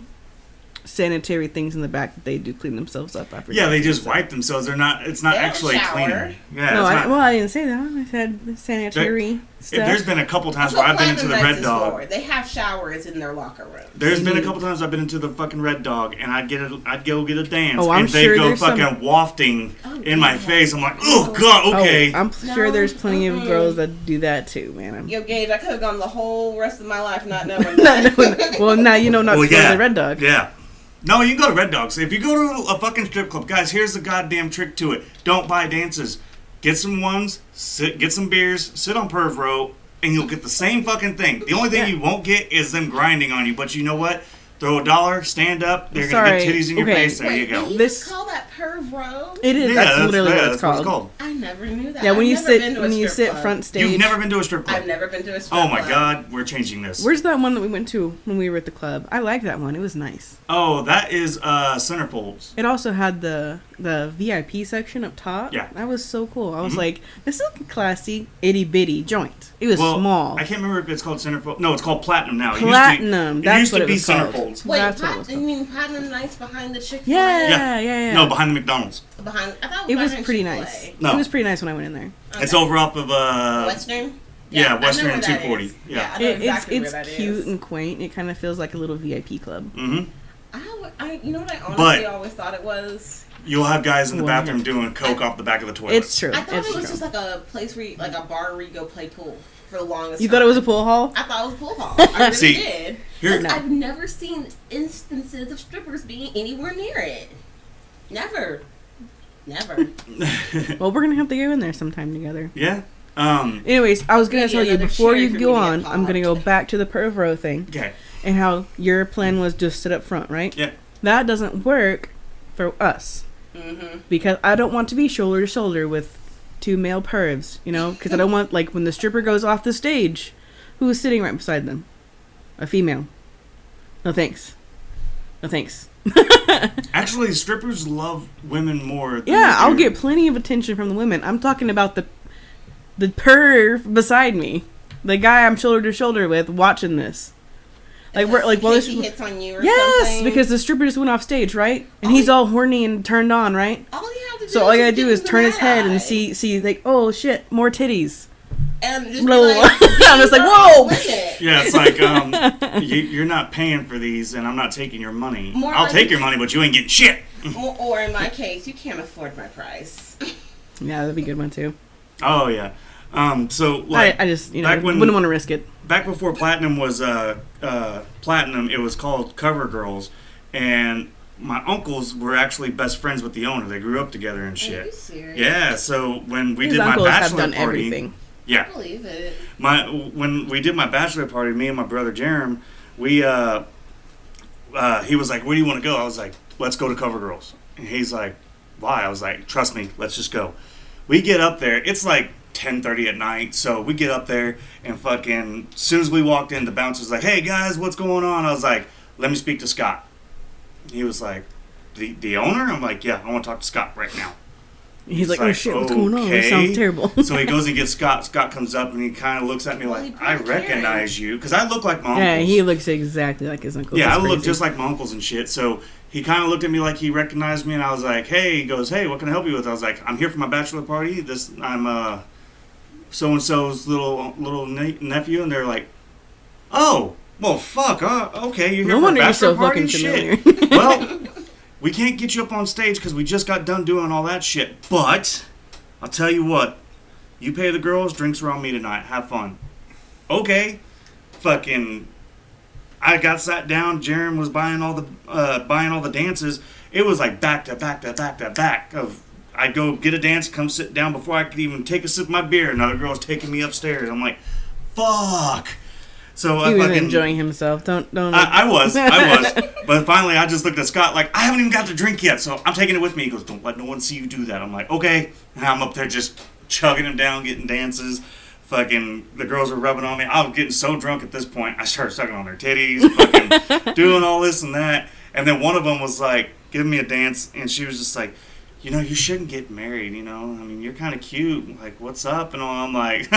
Speaker 1: sanitary things in the back that they do clean themselves up after.
Speaker 2: Yeah, they just wipe themselves. They're not. It's not
Speaker 3: They don't
Speaker 2: actually
Speaker 3: shower.
Speaker 2: cleaning. Yeah,
Speaker 1: No,
Speaker 2: it's not.
Speaker 1: I didn't say that. I said the sanitary stuff.
Speaker 2: There's been a couple times
Speaker 3: That's
Speaker 2: where
Speaker 3: what
Speaker 2: I've been into the
Speaker 3: Platinum
Speaker 2: Red
Speaker 3: Nights is
Speaker 2: Dog.
Speaker 3: for. They have showers in their locker room.
Speaker 2: There's been a couple times I've been into the fucking Red Dog, and I'd go get a dance,
Speaker 1: Oh, I'm
Speaker 2: and they'd
Speaker 1: sure
Speaker 2: go
Speaker 1: there's
Speaker 2: fucking wafting
Speaker 3: Oh,
Speaker 2: in my
Speaker 3: God.
Speaker 2: face. I'm like, oh God, okay.
Speaker 1: I'm sure there's plenty of
Speaker 3: Mm-mm.
Speaker 1: girls that do that too, man.
Speaker 3: Yo, Gage, I could have gone the whole rest of my life not knowing
Speaker 1: Not
Speaker 3: that.
Speaker 1: knowing that. Well, now you know not to go to the Red Dog.
Speaker 2: Yeah. No, you can go to Red Dogs. If you go to a fucking strip club, guys, here's the goddamn trick to it. Don't buy dances. Get some ones, get some beers, sit on Perv Row, and you'll get the same fucking thing. The only thing you won't get is them grinding on you. But you know what? Throw $1, stand up, they're going to get titties in your face. There you go.
Speaker 3: You just call that Perv Row?
Speaker 1: It is. That's literally what it's called.
Speaker 3: I never knew that.
Speaker 1: Yeah, when you sit front stage.
Speaker 2: You've never been to a strip club?
Speaker 3: I've never been to a strip club.
Speaker 2: Oh my god, we're changing this.
Speaker 1: Where's that one that we went to when we were at the club? I like that one. It was nice.
Speaker 2: Oh, that is Centerfolds.
Speaker 1: It also had the VIP section up top.
Speaker 2: Yeah.
Speaker 1: That was so cool. I was like, this is a classy itty bitty joint. It was small.
Speaker 2: I can't remember if it's called Centerfold. No, it's called Platinum now.
Speaker 1: Platinum.
Speaker 2: It used to be Centerfolds.
Speaker 3: Wait,
Speaker 1: that's what it was
Speaker 3: you mean Platinum Nights behind the Chick-fil-A?
Speaker 1: Yeah.
Speaker 2: No, behind the McDonald's.
Speaker 1: It was pretty nice.
Speaker 2: No.
Speaker 1: It was pretty nice when I went in there.
Speaker 3: Okay.
Speaker 2: It's over off of
Speaker 3: Western?
Speaker 2: Yeah,
Speaker 3: I know
Speaker 2: Western
Speaker 3: where
Speaker 2: and
Speaker 3: that
Speaker 2: 240.
Speaker 3: is.
Speaker 2: Yeah.
Speaker 3: I know exactly where that
Speaker 1: it's cute
Speaker 3: is.
Speaker 1: and quaint. It kind of feels like a little VIP club.
Speaker 2: Mm-hmm.
Speaker 3: You know what I honestly always thought it was?
Speaker 2: You'll have guys in the bathroom doing coke off the back of the toilet.
Speaker 1: It's true.
Speaker 3: I thought
Speaker 1: it's
Speaker 3: it was
Speaker 1: true.
Speaker 3: just like a place where like a bar where you go play pool for the longest
Speaker 1: You
Speaker 3: time.
Speaker 1: thought it was a pool hall?
Speaker 3: I thought it was a pool hall. I really
Speaker 2: See,
Speaker 3: did.
Speaker 2: here-
Speaker 3: Because I've never seen instances of strippers being anywhere near it. Never.
Speaker 1: Well, we're gonna have to go in there sometime together.
Speaker 2: Yeah.
Speaker 1: Anyways, I was gonna tell you
Speaker 3: another
Speaker 1: before
Speaker 3: cherry
Speaker 1: you
Speaker 3: for
Speaker 1: go
Speaker 3: me to
Speaker 1: on,
Speaker 3: get
Speaker 1: I'm gonna go
Speaker 3: popped.
Speaker 1: back to the Perv Row thing
Speaker 2: Okay.
Speaker 1: and how your plan was just sit up front, right?
Speaker 2: Yeah.
Speaker 1: That doesn't work for us
Speaker 3: Mm-hmm.
Speaker 1: because I don't want to be shoulder to shoulder with two male pervs, you know, because I don't want like when the stripper goes off the stage, who's sitting right beside them? A female. No thanks. No thanks.
Speaker 2: Actually, strippers love women more. Than
Speaker 1: Yeah, I'll
Speaker 2: do.
Speaker 1: get plenty of attention from the women. I'm talking about the perv beside me, the guy I'm shoulder to shoulder with, watching this. Like we're like, well,
Speaker 3: he hits on you or
Speaker 1: yes,
Speaker 3: something.
Speaker 1: because the stripper just went off stage, right? And he's all horny and turned on, right?
Speaker 3: All you have to do
Speaker 1: So all I gotta
Speaker 3: is
Speaker 1: do
Speaker 3: give
Speaker 1: is
Speaker 3: him the
Speaker 1: turn his
Speaker 3: red
Speaker 1: head
Speaker 3: eye.
Speaker 1: and see like, oh shit, more titties.
Speaker 3: And just be
Speaker 1: Blah, blah,
Speaker 3: like,
Speaker 1: blah. I'm just like,
Speaker 3: "These are
Speaker 1: whoa!"
Speaker 3: all limit.
Speaker 2: Yeah, it's like you're not paying for these, and I'm not taking your money.
Speaker 3: More
Speaker 2: I'll
Speaker 3: like-
Speaker 2: take your money, but you ain't getting shit.
Speaker 3: Or in my case, you can't afford my price.
Speaker 1: Yeah, that'd be a good one too.
Speaker 2: Oh yeah. So like
Speaker 1: I just
Speaker 2: back when-
Speaker 1: wouldn't want to risk it.
Speaker 2: back before Platinum was Platinum, it was called Cover Girls, and my uncles were actually best friends with the owner. They grew up together and
Speaker 3: Are you
Speaker 2: shit.
Speaker 3: serious?
Speaker 2: Yeah. So when we
Speaker 1: His
Speaker 2: did my
Speaker 1: uncles have
Speaker 2: bachelor
Speaker 1: done
Speaker 2: party,
Speaker 1: everything.
Speaker 2: yeah,
Speaker 3: I believe it.
Speaker 2: when we did my bachelor party, me and my brother Jerem, we he was like, "Where do you want to go?" I was like, "Let's go to Cover Girls." And he's like, "Why?" I was like, "Trust me, let's just go." We get up there. It's like 10:30 at night, so we get up there and fucking. As soon as we walked in, the bouncer's like, "Hey guys, what's going on?" I was like, "Let me speak to Scott." He was like, "The owner?" I'm like, "Yeah, I want to talk to Scott right now."
Speaker 1: He's like, oh shit, what's going on? This
Speaker 2: "Okay."
Speaker 1: sounds terrible.
Speaker 2: So he goes and gets Scott. Scott comes up and he kind of looks at me
Speaker 3: Well,
Speaker 2: like,
Speaker 3: he
Speaker 2: "I
Speaker 3: brought
Speaker 2: recognize you," because I look like my uncles.
Speaker 1: Yeah, he looks exactly like his uncle.
Speaker 2: Yeah,
Speaker 1: That's
Speaker 2: I look
Speaker 1: crazy.
Speaker 2: just like my uncles and shit. So he kind of looked at me like he recognized me, and I was like, "Hey," he goes, "Hey, what can I help you with?" I was like, "I'm here for my bachelor party. I'm so and so's little nephew," and they're like, "Oh, well, fuck. Okay, you're here
Speaker 1: No
Speaker 2: for a
Speaker 1: wonder you're
Speaker 2: bachelor
Speaker 1: so
Speaker 2: party.
Speaker 1: fucking
Speaker 2: Shit.
Speaker 1: familiar.
Speaker 2: Well, we can't get you up on stage because we just got done doing all that shit. But I'll tell you what, you pay the girls, drinks are on me tonight. Have fun." Okay, fucking. I got sat down. Jerem was buying all the dances. It was like back to back to back to back of. I'd go get a dance, come sit down before I could even take a sip of my beer. Another girl's taking me upstairs. I'm like, fuck. So
Speaker 1: He
Speaker 2: I
Speaker 1: was
Speaker 2: fucking
Speaker 1: enjoying himself. Don't.
Speaker 2: I was. But finally, I just looked at Scott like, I haven't even got the drink yet, so I'm taking it with me. He goes, "Don't let no one see you do that." I'm like, okay. And I'm up there just chugging him down, getting dances. Fucking, the girls were rubbing on me. I was getting so drunk at this point, I started sucking on their titties, fucking doing all this and that. And then one of them was like, giving me a dance, and she was just like, "You shouldn't get married, I mean, you're kind of cute. Like, what's up?" And all. I'm like,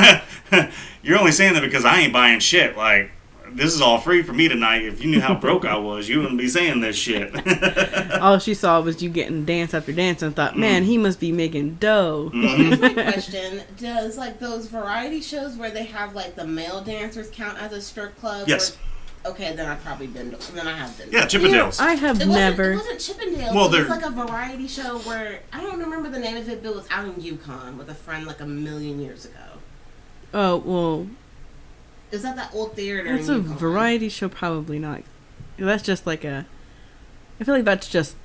Speaker 2: "You're only saying that because I ain't buying shit. Like, this is all free for me tonight. If you knew how broke I was, you wouldn't be saying this shit."
Speaker 1: All she saw was you getting dance after dance and thought, man, he must be making dough.
Speaker 3: Well, here's my question. Does, like, those variety shows where they have, like, the male dancers count as a strip club?
Speaker 2: Yes.
Speaker 3: Okay, then I've probably been to, then I have been.
Speaker 2: Yeah, Chippendales.
Speaker 1: I have
Speaker 3: It
Speaker 1: never.
Speaker 3: wasn't Chippendales.
Speaker 2: Well,
Speaker 3: it
Speaker 2: they're-
Speaker 3: was like a variety show where I don't remember the name of it, but it was out in Yukon with a friend like a million years ago.
Speaker 1: Oh well,
Speaker 3: Is that old theater?
Speaker 1: that's
Speaker 3: in
Speaker 1: a
Speaker 3: Yukon?
Speaker 1: variety show. Probably not. That's just like a I feel like that's just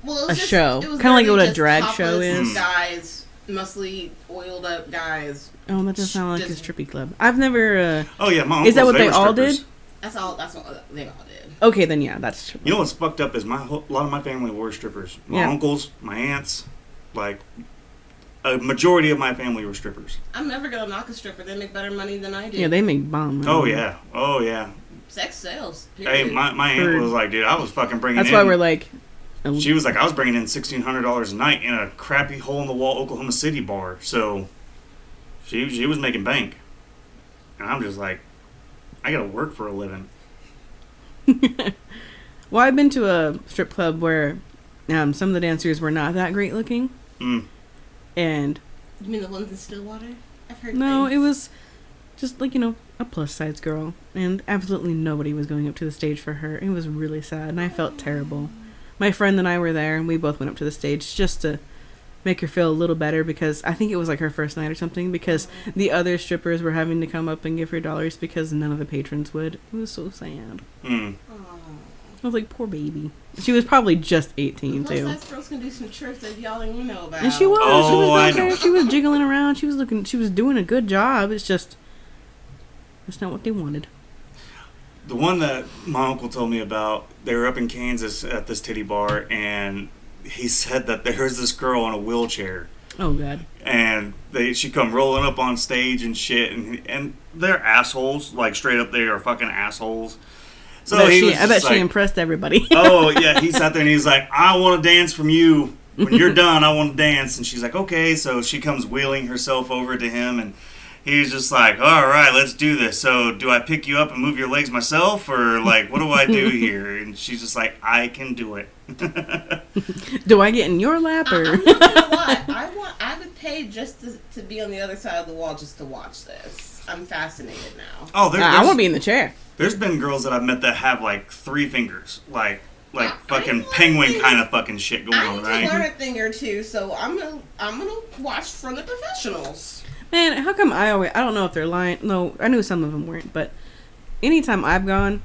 Speaker 3: Well, it
Speaker 1: a
Speaker 3: was
Speaker 1: show.
Speaker 3: it was
Speaker 1: Kinda like
Speaker 3: literally
Speaker 1: what a
Speaker 3: just
Speaker 1: drag show
Speaker 3: topless
Speaker 1: is.
Speaker 3: Guys, muscly, oiled up guys.
Speaker 1: oh, that does sound like a
Speaker 3: Just-
Speaker 1: strippy club. I've never.
Speaker 2: Oh yeah, my
Speaker 1: Is that
Speaker 2: uncles,
Speaker 1: what they
Speaker 2: were
Speaker 1: all
Speaker 2: strippers.
Speaker 1: did?
Speaker 3: That's what they all did.
Speaker 1: Okay, then yeah, that's true.
Speaker 2: You know what's fucked up is a lot of my family were strippers. My
Speaker 1: Yeah.
Speaker 2: uncles, my aunts, like a majority of my family were strippers.
Speaker 3: I'm never gonna knock a stripper. They make better money than I do.
Speaker 1: Yeah, they make bomb.
Speaker 2: Oh yeah, oh yeah.
Speaker 3: Sex sales.
Speaker 2: Hey,
Speaker 3: Period.
Speaker 2: my aunt
Speaker 1: Heard.
Speaker 2: was like, dude, I was fucking bringing.
Speaker 1: That's
Speaker 2: in,
Speaker 1: why we're like.
Speaker 2: She was like, I was bringing in $1,600 a night in a crappy hole in the wall Oklahoma City bar. So she was making bank, and I'm just like, I gotta work for a living.
Speaker 1: Well, I've been to a strip club where some of the dancers were not that great looking, and
Speaker 3: You mean the ones in Stillwater? I've heard.
Speaker 1: no,
Speaker 3: things.
Speaker 1: it was just like a plus size girl, and absolutely nobody was going up to the stage for her. It was really sad, and I felt terrible. My friend and I were there, and we both went up to the stage just to make her feel a little better, because I think it was like her first night or something, because the other strippers were having to come up and give her dollars because none of the patrons would. It was so sad.
Speaker 2: Mm.
Speaker 1: I was like, poor baby. She was probably just 18
Speaker 3: Plus,
Speaker 1: too.
Speaker 3: size girls can do some tricks that y'all don't even know about.
Speaker 1: And she was.
Speaker 2: Oh,
Speaker 1: she was
Speaker 2: I
Speaker 1: out there.
Speaker 2: know.
Speaker 1: She was jiggling around. She was looking. She was doing a good job. It's just, it's not what they wanted.
Speaker 2: The one that my uncle told me about, they were up in Kansas at this titty bar, and he said that there was this girl in a wheelchair,
Speaker 1: Oh God.
Speaker 2: and she come rolling up on stage and shit, and they're assholes, like straight up, they are fucking assholes. So
Speaker 1: I
Speaker 2: he was
Speaker 1: bet
Speaker 2: just
Speaker 1: she
Speaker 2: like,
Speaker 1: impressed everybody.
Speaker 2: oh yeah, he sat there and he's like, I want to dance from you. When you're done, I want to dance. And she's like, okay. So she comes wheeling herself over to him, and he's just like, all right, let's do this. So do I pick you up and move your legs myself, or like, what do I do here? And she's just like, I can do it.
Speaker 1: Do I get in your lap or?
Speaker 3: I'm not gonna lie. I would pay just to be on the other side of the wall just to watch this. I'm fascinated now.
Speaker 2: Oh,
Speaker 1: I want to be in the chair.
Speaker 2: There's been girls that I've met that have like 3 fingers, like
Speaker 3: I
Speaker 2: fucking
Speaker 3: know
Speaker 2: penguin
Speaker 3: things.
Speaker 2: kind of fucking shit going
Speaker 3: I
Speaker 2: on,
Speaker 3: need to learn
Speaker 2: right?
Speaker 3: a thing or two, so I'm gonna watch from the professionals.
Speaker 1: Man, how come I don't know if they're lying. No, I knew some of them weren't, but anytime I've gone,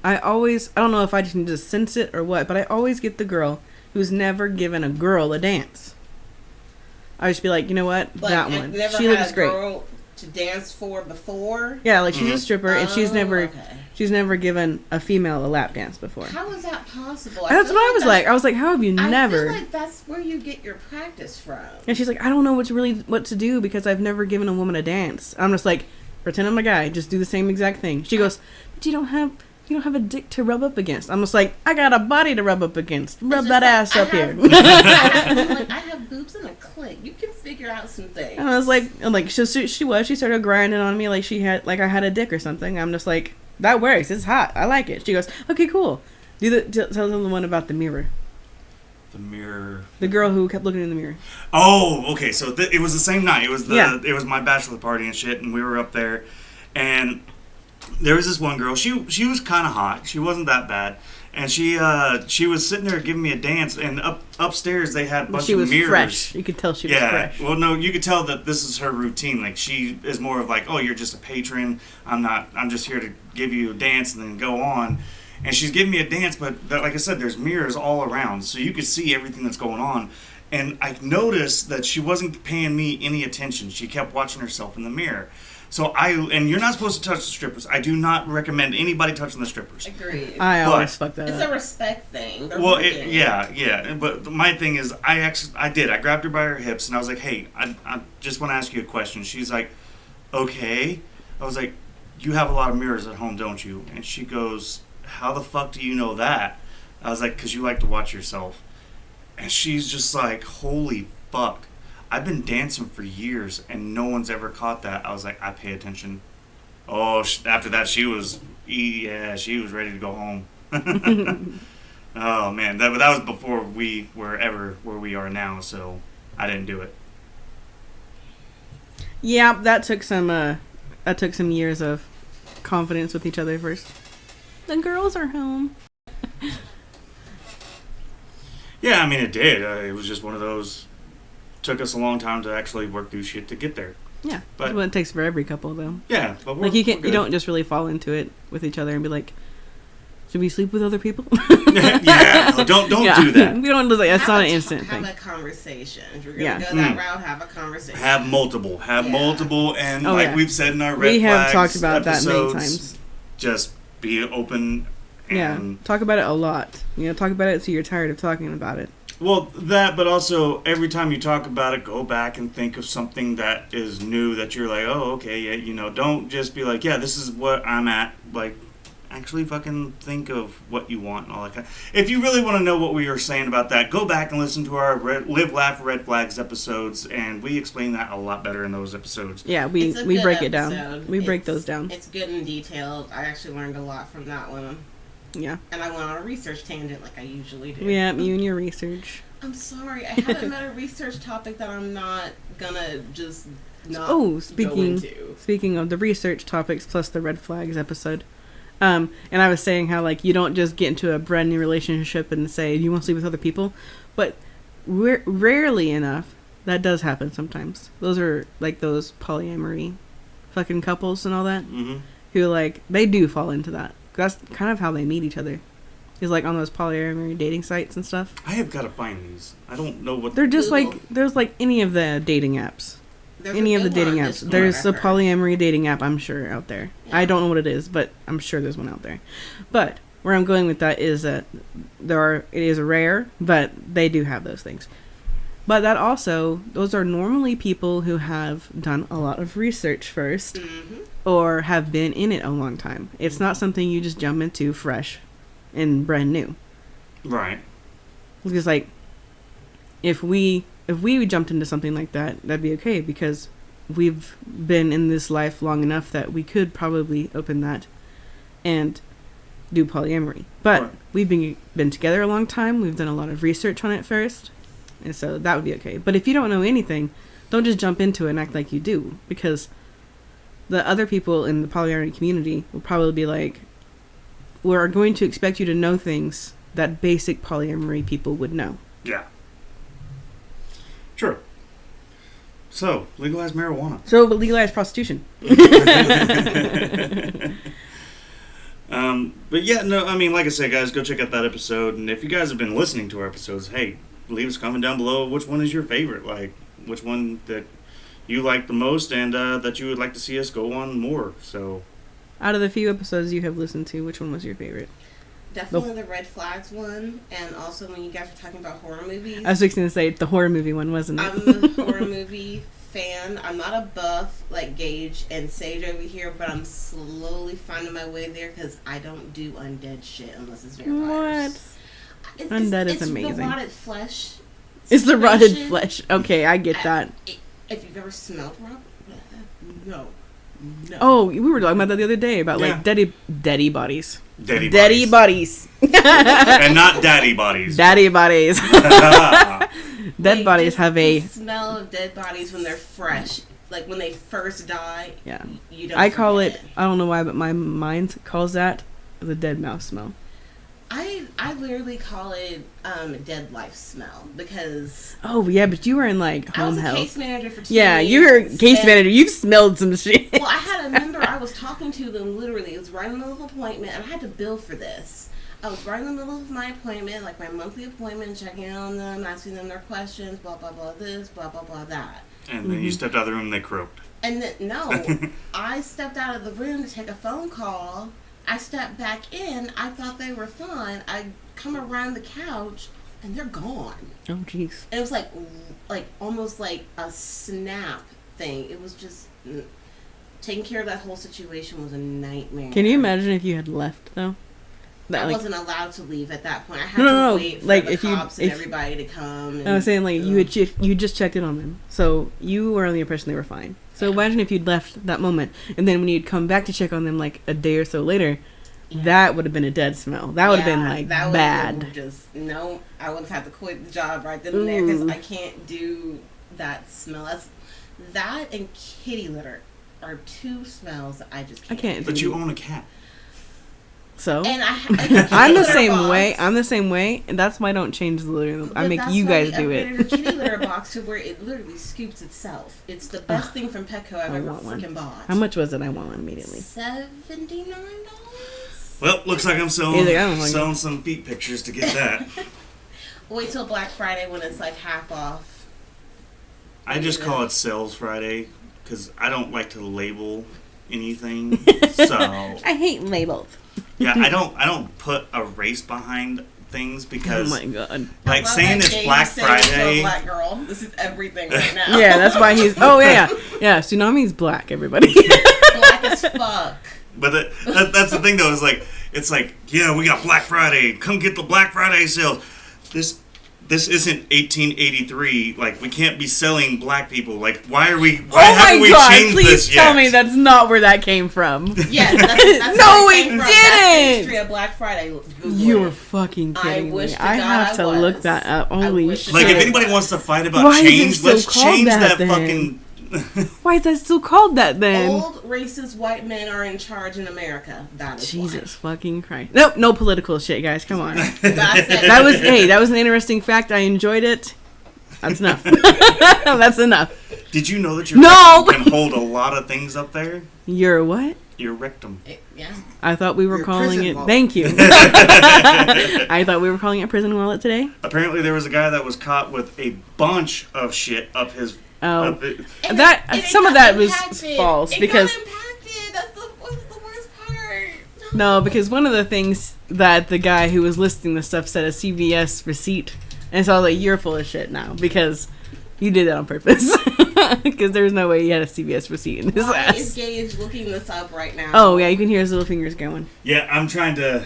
Speaker 1: I don't know if I just need to sense it or what, but I always get the girl who's never given a girl a dance. I just be like, you know what?
Speaker 3: Like,
Speaker 1: that
Speaker 3: I've
Speaker 1: one.
Speaker 3: never
Speaker 1: She
Speaker 3: had
Speaker 1: looks
Speaker 3: a
Speaker 1: great.
Speaker 3: girl to dance for before.
Speaker 1: Yeah, like she's a stripper and she's
Speaker 3: Oh,
Speaker 1: never
Speaker 3: okay.
Speaker 1: given a female a lap dance before.
Speaker 3: How is that possible?
Speaker 1: That's
Speaker 3: feel
Speaker 1: what I was like.
Speaker 3: that's-
Speaker 1: I was like, how have you
Speaker 3: I
Speaker 1: never?
Speaker 3: feel like that's where you get your practice from.
Speaker 1: And she's like, I don't know what to do because I've never given a woman a dance. I'm just like, pretend I'm a guy, just do the same exact thing. She goes, but you don't have a dick to rub up against. I'm just like, I got a body to rub up against. Rub
Speaker 3: It's
Speaker 1: that
Speaker 3: just
Speaker 1: ass
Speaker 3: like,
Speaker 1: up here.
Speaker 3: I have boobs and a clit. You can figure out some things.
Speaker 1: And I was like, she started grinding on me like I had a dick or something. I'm just like, that works. It's hot. I like it. She goes, okay, cool. Tell them the one about the mirror.
Speaker 2: The mirror.
Speaker 1: The girl who kept looking in the mirror.
Speaker 2: Oh, okay. So it was the same night. It was
Speaker 1: Yeah.
Speaker 2: my bachelor party and shit, and we were up there, and there was this one girl. She was kind of hot. She wasn't that bad, and she was sitting there giving me a dance. And upstairs they had a bunch
Speaker 1: She
Speaker 2: of
Speaker 1: was
Speaker 2: mirrors.
Speaker 1: fresh. You could tell she was
Speaker 2: Yeah.
Speaker 1: fresh.
Speaker 2: Well, no, you could tell that this is her routine. Like she is more of like, oh, you're just a patron. I'm just here to give you a dance and then go on. And she's giving me a dance, but like I said, there's mirrors all around, so you could see everything that's going on. And I noticed that she wasn't paying me any attention. She kept watching herself in the mirror. So and you're not supposed to touch the strippers. I do not recommend anybody touching the strippers.
Speaker 3: Agreed.
Speaker 1: I always fuck that
Speaker 3: It's
Speaker 1: up.
Speaker 3: a respect thing. They're
Speaker 2: Well,
Speaker 3: working.
Speaker 2: yeah. But my thing is, I did. I grabbed her by her hips, and I was like, hey, I just want to ask you a question. She's like, okay. I was like, you have a lot of mirrors at home, don't you? And she goes, how the fuck do you know that? I was like, because you like to watch yourself. And she's just like, holy fuck. I've been dancing for years, and no one's ever caught that. I was like, I pay attention. Oh, after that, she was ready to go home. Oh, man. That was before we were ever where we are now, so I didn't do it.
Speaker 1: Yeah, that took some years of confidence with each other first. The girls are home.
Speaker 2: Yeah, I mean, it did. It was just one of those. Took us a long time to actually work through shit to get there.
Speaker 1: Yeah,
Speaker 2: But-
Speaker 1: that's what it takes for every couple, though.
Speaker 2: Yeah, but
Speaker 1: Like you don't just really fall into it with each other and be like, Should we sleep with other people?
Speaker 2: Yeah, no, don't do that.
Speaker 1: We don't. Like, that's
Speaker 3: Have
Speaker 1: not
Speaker 3: a
Speaker 1: an instant
Speaker 3: Have
Speaker 1: thing.
Speaker 3: a conversation. If you're gonna
Speaker 1: Yeah.
Speaker 3: go that route, have a conversation.
Speaker 2: Have multiple, and
Speaker 1: Oh,
Speaker 2: like
Speaker 1: yeah.
Speaker 2: we've said in our red
Speaker 1: We have
Speaker 2: flags
Speaker 1: talked about that many
Speaker 2: episodes,
Speaker 1: times.
Speaker 2: just be open.
Speaker 1: Yeah,
Speaker 2: And,
Speaker 1: talk about it a lot. Talk about it so you're tired of talking about it.
Speaker 2: well, that, but also every time you talk about it, go back and think of something that is new that you're like, oh, okay, yeah, don't just be like, yeah, this is what I'm at. Like, actually fucking think of what you want and all that kind of. If you really want to know what we were saying about that, go back and listen to our Live, Laugh, Red Flags episodes, and we explain that a lot better in those episodes.
Speaker 1: Yeah,
Speaker 3: It's a
Speaker 1: we
Speaker 3: good
Speaker 1: break it down.
Speaker 3: episode.
Speaker 1: We break
Speaker 3: It's-
Speaker 1: those down.
Speaker 3: It's good and detailed. I actually learned a lot from that one.
Speaker 1: Yeah.
Speaker 3: And I went on a research tangent like I usually do.
Speaker 1: Yeah, you and your research.
Speaker 3: I'm sorry. I haven't met a research topic that I'm not gonna just not
Speaker 1: Oh,
Speaker 3: go
Speaker 1: speaking of the research topics plus the red flags episode. And I was saying how, like, you don't just get into a brand new relationship and say, you want to sleep with other people? But rarely enough, that does happen sometimes. Those are, like, those polyamory fucking couples and all that.
Speaker 2: Mm-hmm.
Speaker 1: Who, like, they do fall into that. That's kind of how they meet each other. Is, like, on those polyamory dating sites and stuff.
Speaker 2: I have got to find these. I don't know what
Speaker 1: They're just,
Speaker 3: Google.
Speaker 1: like, there's, like, any of the dating apps.
Speaker 3: There's
Speaker 1: Any
Speaker 3: a
Speaker 1: of the
Speaker 3: good one
Speaker 1: dating
Speaker 3: on
Speaker 1: apps.
Speaker 3: Discord,
Speaker 1: There's
Speaker 3: I
Speaker 1: a
Speaker 3: heard.
Speaker 1: polyamory dating app, I'm sure, out there.
Speaker 3: Yeah.
Speaker 1: I don't know what it is, but I'm sure there's one out there. But where I'm going with that is that it is rare, but they do have those things. But that also, those are normally people who have done a lot of research first
Speaker 3: Mhm.
Speaker 1: or have been in it a long time. It's not something you just jump into fresh and brand new.
Speaker 2: right.
Speaker 1: Because, like, if we jumped into something like that, that'd be okay because we've been in this life long enough that we could probably open that and do polyamory. But
Speaker 2: Right.
Speaker 1: we've been together a long time. We've done a lot of research on it first, and so that would be okay. But if you don't know anything, don't just jump into it and act like you do, because the other people in the polyamory community will probably be like, we're going to expect you to know things that basic polyamory people would know.
Speaker 2: Yeah. True. So, legalize marijuana.
Speaker 1: So legalize prostitution.
Speaker 2: But yeah, no, I mean, like I said, guys, go check out that episode. And if you guys have been listening to our episodes, hey, leave us a comment down below. Which one is your favorite? Like, which one that you like the most and that you would like to see us go on more. So,
Speaker 1: Out of the few episodes you have listened to, which one was your favorite?
Speaker 3: Definitely the red flags one, and also when you guys were talking about horror movies.
Speaker 1: I was fixing to say the horror movie one, wasn't it?
Speaker 3: I'm a horror movie fan. I'm not a buff like Gage and Sage over here, but I'm slowly finding my way there because I don't do undead shit unless it's vampires.
Speaker 1: What? Undead is
Speaker 3: it's
Speaker 1: amazing.
Speaker 3: The rotted flesh.
Speaker 1: It's the rotted
Speaker 3: situation.
Speaker 1: flesh. Okay, I get that.
Speaker 3: If you've ever smelled rot, no.
Speaker 1: Oh, we were talking about that the other day about
Speaker 2: Yeah.
Speaker 1: like daddy bodies.
Speaker 2: daddy
Speaker 1: Daddy
Speaker 2: bodies.
Speaker 1: bodies.
Speaker 2: And not daddy bodies.
Speaker 1: Daddy bodies. Dead
Speaker 3: Like,
Speaker 1: bodies
Speaker 3: just
Speaker 1: have
Speaker 3: the
Speaker 1: a.
Speaker 3: smell of dead bodies when they're fresh, like when they first die.
Speaker 1: Yeah.
Speaker 3: You don't.
Speaker 1: I call it.
Speaker 3: forget
Speaker 1: I don't know why, but my mind calls that the dead mouse smell.
Speaker 3: I literally call it dead life smell because
Speaker 1: Oh yeah, but you were in like
Speaker 3: I was
Speaker 1: home
Speaker 3: a
Speaker 1: health.
Speaker 3: case manager for 2
Speaker 1: Yeah,
Speaker 3: years.
Speaker 1: you were a case
Speaker 3: and-
Speaker 1: manager. You've smelled some shit.
Speaker 3: Well, I had a member. I was talking to them literally. It was right in the middle of an appointment, and I had to bill for this. I was right in the middle of my appointment, like my monthly appointment, checking in on them, asking them their questions, blah blah blah this, blah blah blah that.
Speaker 2: And then you stepped out of the room and they croaked.
Speaker 3: And then no, I stepped out of the room to take a phone call. I stepped back in. I thought they were fine. I come around the couch, and they're gone.
Speaker 1: Oh jeez.
Speaker 3: And it was like almost like a snap thing. It was just taking care of that whole situation was a nightmare.
Speaker 1: Can you imagine if you had left though? That,
Speaker 3: I
Speaker 1: like,
Speaker 3: wasn't allowed to leave at that point. I had
Speaker 1: No,
Speaker 3: to wait for
Speaker 1: like,
Speaker 3: the
Speaker 1: if you-
Speaker 3: cops and
Speaker 1: if-
Speaker 3: everybody to come. And,
Speaker 1: I was saying, like,
Speaker 3: Ugh.
Speaker 1: you just checked in on them, so you were on the impression they were fine. So imagine if you'd left that moment, and then when you'd come back to check on them like a day or so later,
Speaker 3: Yeah.
Speaker 1: that would have been a dead smell. That would have been
Speaker 3: Yeah,
Speaker 1: like
Speaker 3: that would've
Speaker 1: bad.
Speaker 3: been just no. I would have had to quit the job right then and there because
Speaker 1: Ooh.
Speaker 3: I can't do that smell. That and kitty litter are two smells that I just
Speaker 1: I
Speaker 3: can't.
Speaker 1: can't.
Speaker 2: But
Speaker 1: do
Speaker 2: you own a cat.
Speaker 1: So
Speaker 3: And
Speaker 1: I'm the same way. I'm the same way, and that's why I don't change the litter. I
Speaker 3: But
Speaker 1: make
Speaker 3: that's
Speaker 1: you
Speaker 3: why
Speaker 1: guys
Speaker 3: we
Speaker 1: do
Speaker 3: upgraded
Speaker 1: it.
Speaker 3: a kitty litter box to where it literally scoops itself. It's the best thing from Petco I've
Speaker 1: I
Speaker 3: ever
Speaker 1: want one.
Speaker 3: freaking bought.
Speaker 1: How much was it? I want one immediately.
Speaker 3: $79.
Speaker 2: Well, looks like I'm selling,
Speaker 1: He's like, I don't like
Speaker 2: selling some feet pictures to get that.
Speaker 3: Wait till Black Friday when it's like half off.
Speaker 2: I just call it Sales Friday because I don't like to label anything. So
Speaker 1: I hate labels.
Speaker 2: yeah, I don't put a race behind things
Speaker 1: Oh
Speaker 2: because
Speaker 1: my god.
Speaker 2: like
Speaker 3: I love
Speaker 2: saying
Speaker 3: that
Speaker 2: it's
Speaker 3: James
Speaker 2: Black
Speaker 3: saying to a
Speaker 2: Friday.
Speaker 3: Black girl, this is everything right now.
Speaker 1: Yeah, that's why he's. Oh yeah. Tsunami's black. Everybody.
Speaker 3: Black as fuck.
Speaker 2: But that's the thing though, is like it's like, yeah, we got Black Friday. Come get the Black Friday sales. This isn't 1883. Like, we can't be selling black people. Like, why haven't we changed
Speaker 1: please
Speaker 2: this
Speaker 1: tell
Speaker 2: yet?
Speaker 1: me that's not where that came from.
Speaker 3: Yes, that's
Speaker 1: No,
Speaker 3: where it
Speaker 1: it
Speaker 3: came from. That's the
Speaker 1: didn't.
Speaker 3: history of Black Friday. Google
Speaker 1: You're
Speaker 3: it.
Speaker 1: fucking kidding
Speaker 3: wish
Speaker 1: me.
Speaker 3: to
Speaker 1: I
Speaker 3: God
Speaker 1: have
Speaker 3: I
Speaker 1: to
Speaker 3: was.
Speaker 1: look that up.
Speaker 3: I
Speaker 1: Holy
Speaker 3: wish to
Speaker 1: shit.
Speaker 2: Like, if
Speaker 3: God.
Speaker 2: anybody wants to fight about
Speaker 1: Why is it
Speaker 2: change,
Speaker 1: still
Speaker 2: let's
Speaker 1: called
Speaker 2: change
Speaker 1: that
Speaker 2: that
Speaker 1: then?
Speaker 2: fucking...
Speaker 1: Why is that still called that then?
Speaker 3: Old racist white men are in charge in America. That is
Speaker 1: Jesus fucking Christ. Nope, no political shit, guys. Come on.
Speaker 3: why. But I said
Speaker 1: That was an interesting fact. I enjoyed it. That's enough. That's enough.
Speaker 2: Did you know that your
Speaker 1: No!
Speaker 2: rectum can hold a lot of things up there?
Speaker 1: You're what?
Speaker 2: Your rectum.
Speaker 3: Yeah.
Speaker 1: I thought we were
Speaker 4: Your
Speaker 1: calling
Speaker 4: prison
Speaker 1: it.
Speaker 4: wallet.
Speaker 1: Thank you. I thought we were calling it prison wallet today.
Speaker 2: Apparently, there was a guy that was caught with a bunch of shit up his...
Speaker 1: Oh,
Speaker 2: up it.
Speaker 3: And
Speaker 1: that
Speaker 3: it
Speaker 1: some of
Speaker 3: got
Speaker 1: that was
Speaker 3: impacted.
Speaker 1: false
Speaker 3: It
Speaker 1: because
Speaker 3: got impacted. That's the worst part.
Speaker 1: no, because one of the things that the guy who was listing the stuff said a CVS receipt, and so I was like, "You're full of shit now because you did that on purpose." Because there's no way he had a CVS receipt in his
Speaker 3: Why is
Speaker 1: ass.
Speaker 3: Gage looking this up right now?
Speaker 1: Oh yeah, you can hear his little fingers going.
Speaker 2: Yeah, I'm trying to...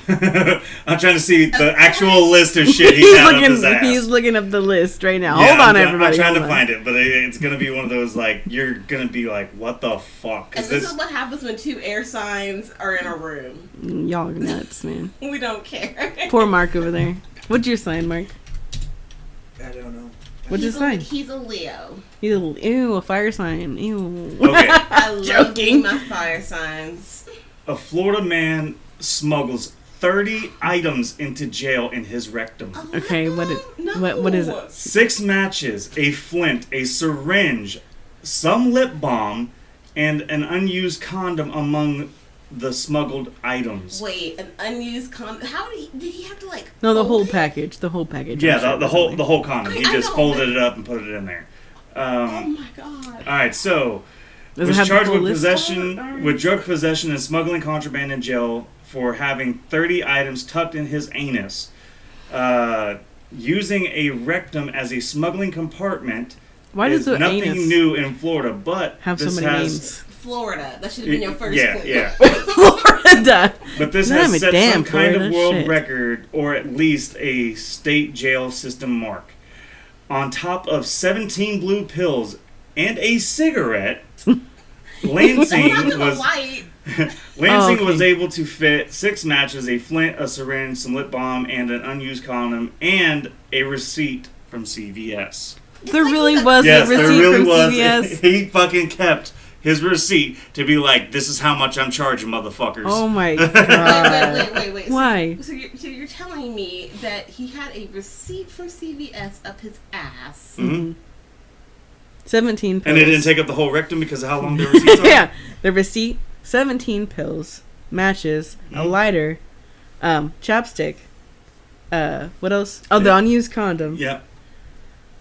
Speaker 2: I'm trying to see the actual list of shit he's had up his ass.
Speaker 1: He's looking up the list right now.
Speaker 2: Yeah,
Speaker 1: Hold on,
Speaker 2: I'm
Speaker 1: everybody.
Speaker 2: trying to
Speaker 1: hold on.
Speaker 2: find it, but it's going to be one of those, like, you're going to be like, what the fuck?
Speaker 3: And
Speaker 2: Is
Speaker 3: this is what happens when two air signs are in a room.
Speaker 1: Y'all are nuts, man.
Speaker 3: We don't care.
Speaker 1: Poor Mark over there. What's your sign, Mark?
Speaker 4: I don't know.
Speaker 1: What's your sign?
Speaker 3: He's a Leo.
Speaker 1: He's a fire sign. Ew.
Speaker 2: Okay.
Speaker 3: I love
Speaker 1: Joking.
Speaker 3: my fire signs.
Speaker 2: A Florida man smuggles 30 items into jail in his rectum.
Speaker 3: Oh
Speaker 1: Okay,
Speaker 3: my
Speaker 1: what
Speaker 3: God,
Speaker 1: is-
Speaker 3: no.
Speaker 1: what is it?
Speaker 2: 6 matches, a flint, a syringe, some lip balm, and an unused condom among the smuggled items.
Speaker 3: Wait, an unused condom. How did he have to like?
Speaker 1: No, the
Speaker 3: fold
Speaker 1: whole
Speaker 3: it?
Speaker 1: package. The whole package.
Speaker 2: Yeah,
Speaker 1: I'm sure
Speaker 2: the
Speaker 1: was
Speaker 2: whole
Speaker 1: something.
Speaker 2: the whole condom. He
Speaker 3: I
Speaker 2: just
Speaker 3: know,
Speaker 2: folded
Speaker 3: but-
Speaker 2: it up and put it in there.
Speaker 3: Oh my God.
Speaker 2: All right, so
Speaker 1: Does it
Speaker 2: was
Speaker 1: have the
Speaker 2: charged
Speaker 1: full
Speaker 2: with
Speaker 1: list?
Speaker 2: possession, with drug possession and smuggling contraband in jail for having 30 items tucked in his anus, using a rectum as a smuggling compartment.
Speaker 1: Why does the
Speaker 2: nothing
Speaker 1: anus
Speaker 2: new in Florida, but
Speaker 1: have so
Speaker 2: this
Speaker 1: many
Speaker 2: has,
Speaker 1: names?
Speaker 3: Florida. That should have been your first
Speaker 2: Yeah,
Speaker 3: clue.
Speaker 2: yeah.
Speaker 1: Florida.
Speaker 2: But this
Speaker 1: Damn
Speaker 2: has
Speaker 1: it,
Speaker 2: set
Speaker 1: damn
Speaker 2: some kind
Speaker 1: Florida,
Speaker 2: of world
Speaker 1: shit.
Speaker 2: record, or at least a state jail system mark. On top of 17 blue pills and a cigarette, Lansing
Speaker 3: I'm not gonna
Speaker 2: was
Speaker 3: light.
Speaker 2: Lansing
Speaker 1: Oh, okay.
Speaker 2: was able to fit 6 matches, a flint, a syringe, some lip balm, and an unused condom, and a receipt from CVS.
Speaker 1: There
Speaker 3: like
Speaker 1: really
Speaker 3: he's a-
Speaker 1: was
Speaker 2: Yes,
Speaker 1: a
Speaker 2: there
Speaker 1: receipt
Speaker 2: really
Speaker 1: from
Speaker 2: was.
Speaker 1: CVS.
Speaker 2: He fucking kept his receipt to be like, this is how much I'm charging, motherfuckers.
Speaker 1: Oh my
Speaker 3: Wait,
Speaker 1: god.
Speaker 3: wait.
Speaker 1: Why?
Speaker 3: So you're telling me that he had a receipt from CVS up his ass?
Speaker 2: Mhm.
Speaker 1: 17 pills.
Speaker 2: And they didn't take up the whole rectum because of how long the receipts are?
Speaker 1: Yeah, the receipt, 17 pills, matches, a
Speaker 2: Mhm.
Speaker 1: lighter, chapstick. What else? Oh, the
Speaker 2: Yeah.
Speaker 1: unused condom.
Speaker 2: Yeah.